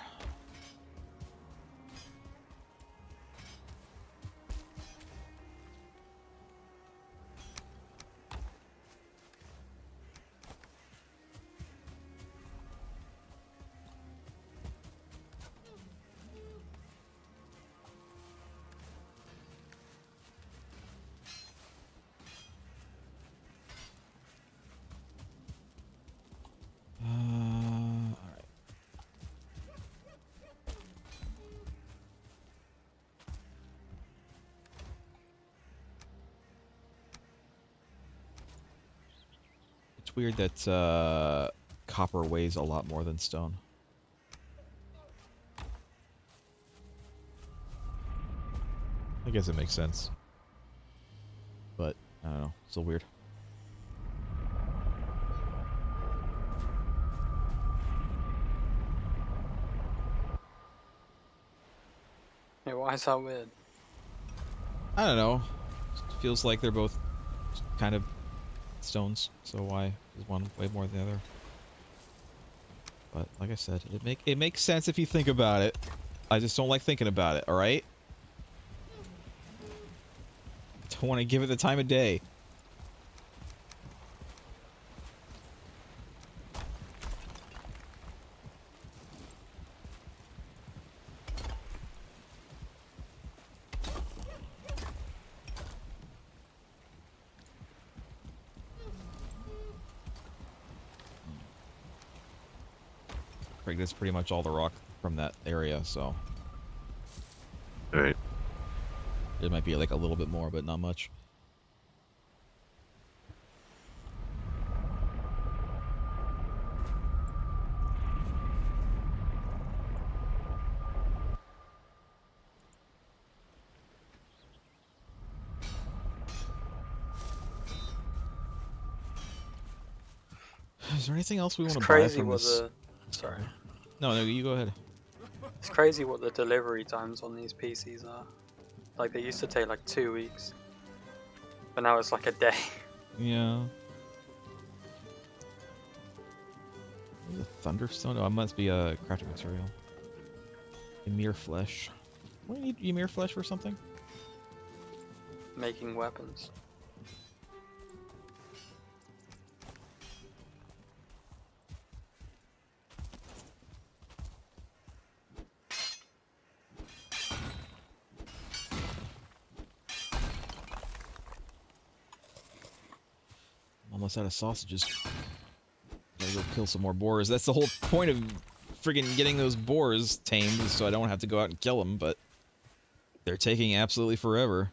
Speaker 1: weird that copper weighs a lot more than stone. I guess it makes sense. But, I don't know. Still weird.
Speaker 3: Yeah, why is that weird?
Speaker 1: I don't know. It feels like they're both kind of stones, so why is one way more than the other? But like I said, it makes sense if you think about it. I just don't like thinking about it, alright? I don't want to give it the time of day. Craig, that's pretty much all the rock from that area, so
Speaker 2: Alright.
Speaker 1: there might be like a little bit more, but not much. Is there anything else we
Speaker 3: It's
Speaker 1: want to buy
Speaker 3: crazy
Speaker 1: from
Speaker 3: what
Speaker 1: this?
Speaker 3: the. Sorry.
Speaker 1: No, you go ahead.
Speaker 3: It's crazy what the delivery times on these PCs are. Like, they used to take like 2 weeks. But now it's like a day.
Speaker 1: Yeah. The Thunderstone? Oh, it must be a crafting material. Emir flesh. What do you need Emir flesh for something?
Speaker 3: Making weapons.
Speaker 1: Almost out of sausages. Gotta go kill some more boars. That's the whole point of friggin' getting those boars tamed, so I don't have to go out and kill them, but they're taking absolutely forever.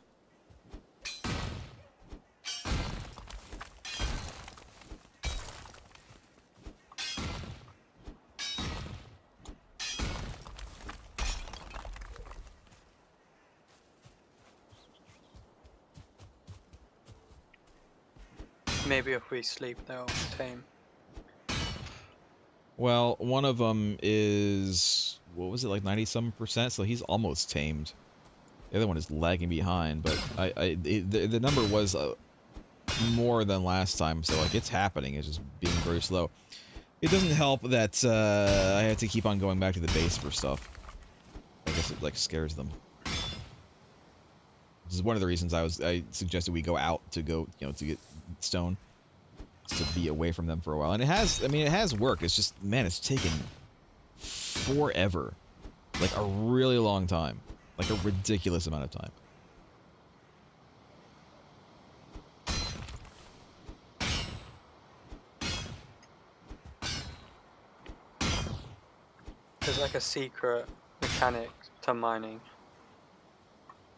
Speaker 3: Maybe if we sleep, they'll tame.
Speaker 1: Well, one of them is, what was it, like 90-some%, so he's almost tamed. The other one is lagging behind, but the number was more than last time, so like it's happening, it's just being very slow. It doesn't help that I have to keep on going back to the base for stuff. I guess it like scares them. This is one of the reasons I suggested we go out to go, to get stone. To be away from them for a while. And it has worked. It's just, man, it's taken forever. Like a really long time. Like a ridiculous amount of time.
Speaker 3: There's like a secret mechanic to mining.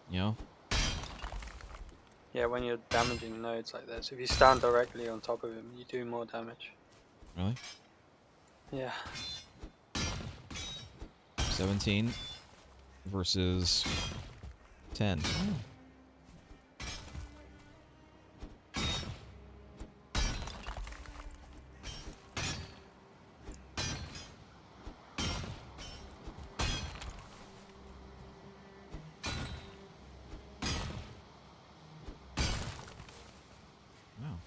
Speaker 1: You know?
Speaker 3: Yeah, when you're damaging nodes like this, if you stand directly on top of him, you do more damage.
Speaker 1: Really?
Speaker 3: Yeah.
Speaker 1: 17 versus 10. Oh. Wow.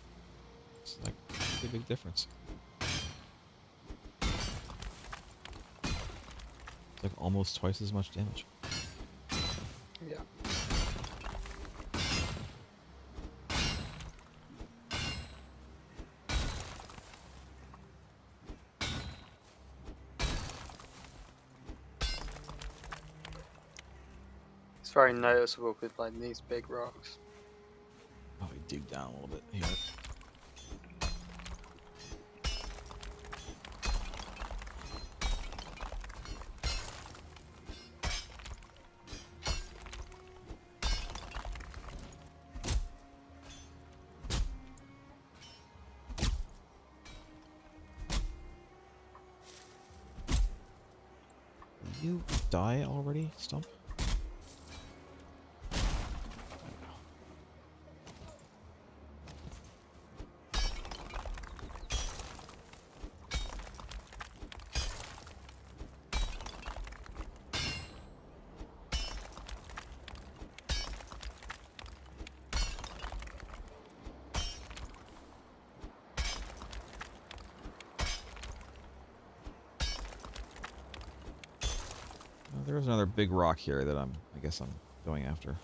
Speaker 1: It's like a big difference. It's like almost twice as much damage.
Speaker 3: Yeah. It's very noticeable with like these big rocks.
Speaker 1: Probably dig down a little bit here. You die already, Stump? There's another big rock here that I guess I'm going after.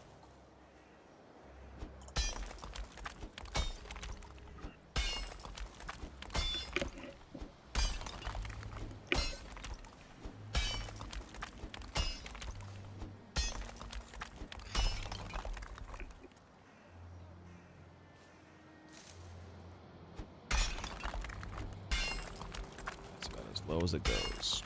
Speaker 1: That's about as low as it goes.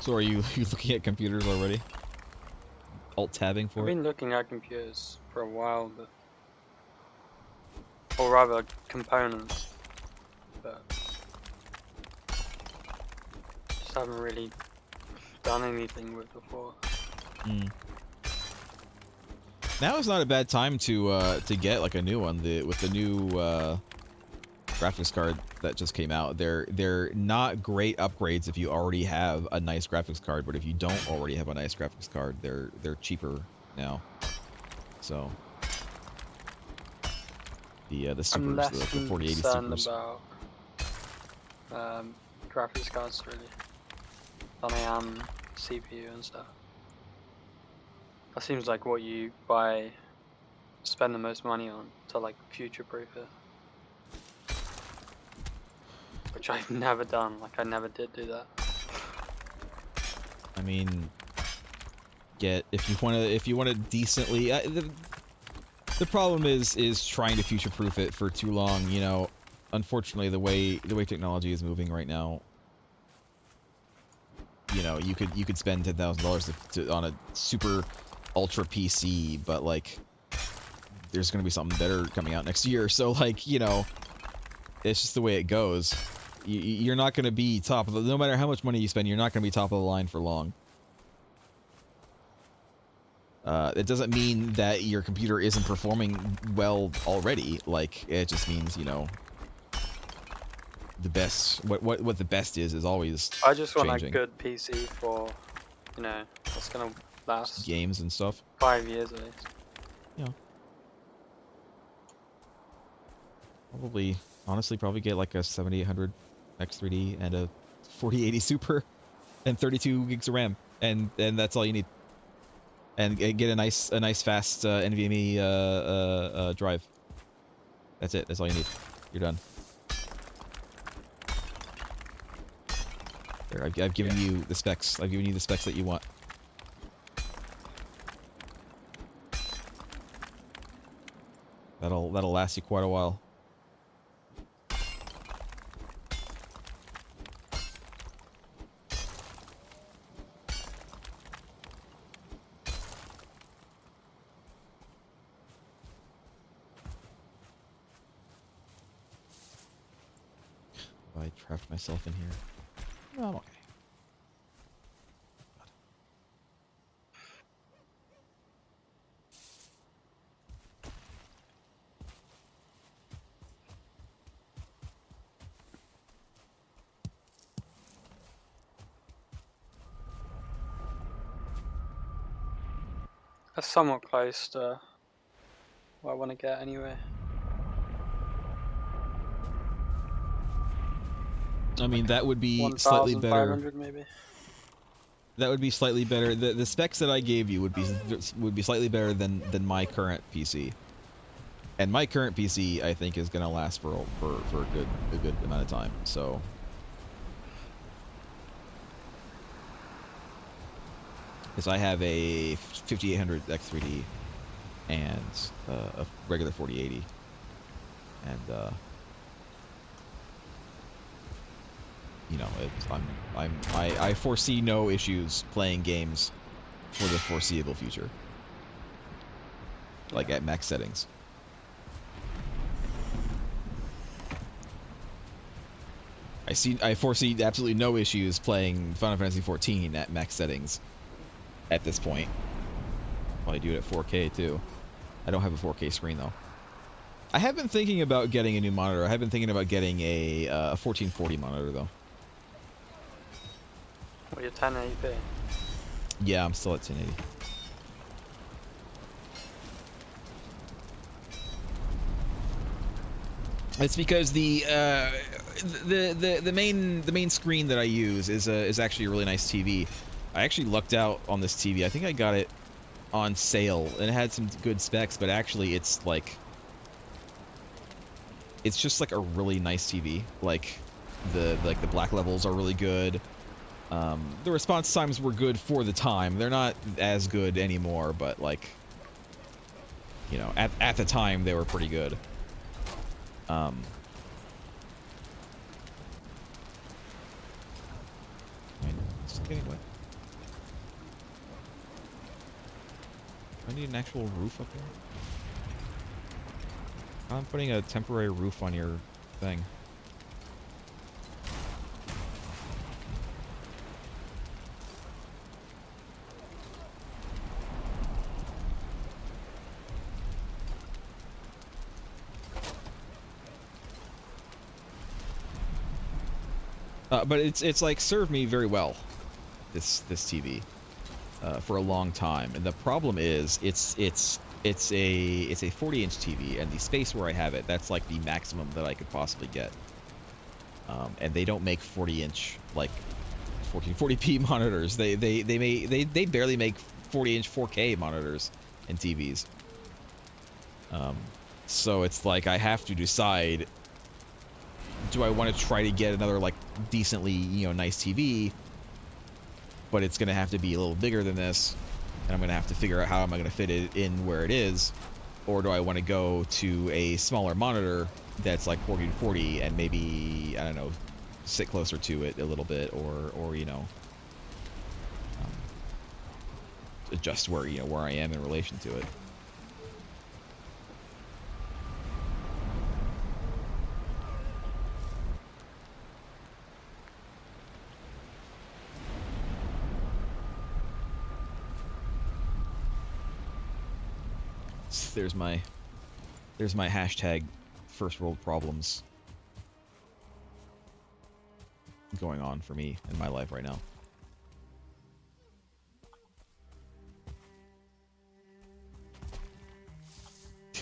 Speaker 1: So are you looking at computers already? Alt-tabbing
Speaker 3: I've
Speaker 1: for it?
Speaker 3: been looking at computers for a while, but or rather components, but just haven't really done anything with before.
Speaker 1: Mm. Now is not a bad time to get like a new one. With the new graphics card that just came out, they're not great upgrades if you already have a nice graphics card, but if you don't already have a nice graphics card, they're cheaper now. So the
Speaker 3: I'm
Speaker 1: supers,
Speaker 3: less
Speaker 1: the 4080
Speaker 3: concerned
Speaker 1: supers.
Speaker 3: about graphics cards really than I am CPU and stuff. That seems like what you spend the most money on to like future-proof it, which I've never done. Like I never did do that.
Speaker 1: I mean, if you want to decently. The problem is trying to future-proof it for too long. You know, unfortunately, the way technology is moving right now, you know, you could spend $10,000 on a super ultra PC, but like, there's gonna be something better coming out next year. So like, you know, it's just the way it goes. You're not gonna be top of the. No matter how much money you spend, you're not gonna be top of the line for long. It doesn't mean that your computer isn't performing well already. Like, it just means, you know, the best. What the best is always
Speaker 3: I just want
Speaker 1: changing.
Speaker 3: a good PC for, you know, that's gonna last
Speaker 1: Games and stuff.
Speaker 3: 5 years at least.
Speaker 1: Yeah. Honestly, probably get like a 7800 X3D and a 4080 Super and 32 gigs of RAM, and that's all you need. And get a nice fast NVMe drive. That's it. That's all you need. You're done. There, I've given you the specs. I've given you the specs that you want. That'll last you quite a while. I trapped myself in here. No, I'm okay.
Speaker 3: That's somewhat close to what I want to get anyway.
Speaker 1: I mean, that would be slightly better.
Speaker 3: 1,500 maybe.
Speaker 1: That would be slightly better. The specs that I gave you would be slightly better than my current PC. And my current PC, I think, is gonna last for a good amount of time. So, because I have a 5800 X3D and a regular 4080, and you know, I foresee no issues playing games for the foreseeable future. Like at max settings. I foresee absolutely no issues playing Final Fantasy XIV at max settings at this point. Probably do it at 4K too. I don't have a 4K screen though. I have been thinking about getting a new monitor. I have been thinking about getting a 1440 monitor though.
Speaker 3: Well, you're 1080p.
Speaker 1: Yeah, I'm still at 1080. It's because the main screen that I use is actually a really nice TV. I actually lucked out on this TV. I think I got it on sale and it had some good specs, but actually it's just like a really nice TV. Like the black levels are really good. The response times were good for the time. They're not as good anymore, but like, you know, at the time they were pretty good. It's getting wet. I need an actual roof up here. I'm putting a temporary roof on your thing. But it's like served me very well, this TV, for a long time. And the problem is it's a 40-inch TV, and the space where I have it, that's like the maximum that I could possibly get. And they don't make 40-inch like 1440p monitors. They barely make 40-inch 4K monitors and TVs. So it's like I have to decide, do I want to try to get another like decently, you know, nice TV, but it's going to have to be a little bigger than this, and I'm going to have to figure out how am I going to fit it in where it is, or do I want to go to a smaller monitor that's like 1440 and maybe, I don't know, sit closer to it a little bit, or you know, adjust where, you know, where I am in relation to it. There's my hashtag first world problems going on for me in my life right now.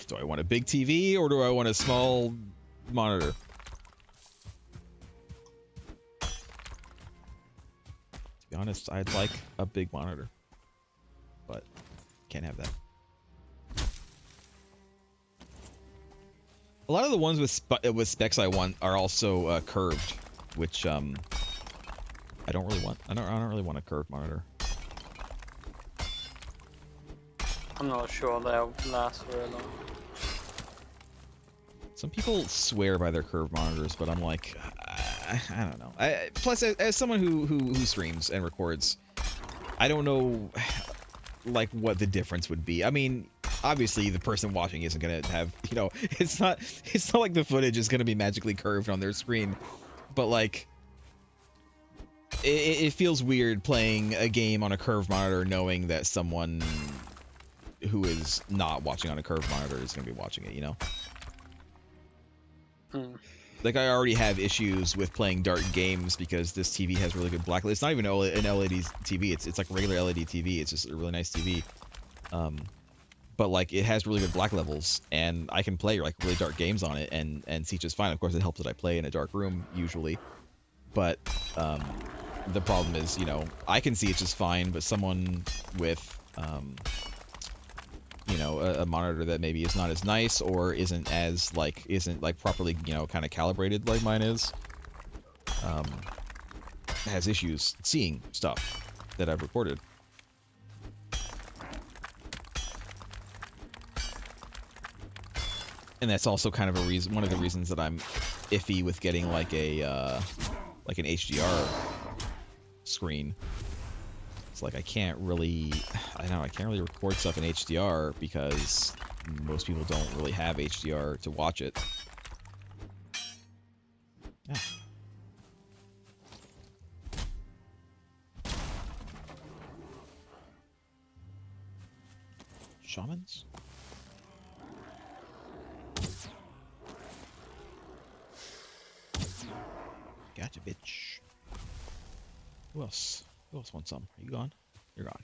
Speaker 1: Do I want a big TV or do I want a small monitor? To be honest, I'd like a big monitor, but can't have that. A lot of the ones with specs I want are also curved, which I don't really want. I don't really want a curved monitor.
Speaker 3: I'm not sure they'll last very long.
Speaker 1: Some people swear by their curved monitors, but I'm like, I don't know. Plus, as someone who streams and records, I don't know, like, what the difference would be. I mean, obviously the person watching isn't gonna have, you know, it's not like the footage is gonna be magically curved on their screen, but like, it feels weird playing a game on a curved monitor knowing that someone who is not watching on a curved monitor is gonna be watching it, you know? Like, I already have issues with playing dark games because this TV has really good blacklight. It's not even an LED TV. It's like a regular LED TV. It's just a really nice TV. But like, it has really good black levels, and I can play like really dark games on it and see just fine. Of course, it helps that I play in a dark room usually. But the problem is, you know, I can see it just fine, but someone with you know, a monitor that maybe is not as nice or isn't properly, you know, kind of calibrated like mine is, has issues seeing stuff that I've recorded. And that's also kind of one of the reasons that I'm iffy with getting like a like an HDR screen. It's like I can't really record stuff in HDR because most people don't really have HDR to watch it. Yeah. Shamans? Gotcha, bitch. Who else? Who else wants some? Are you gone? You're gone.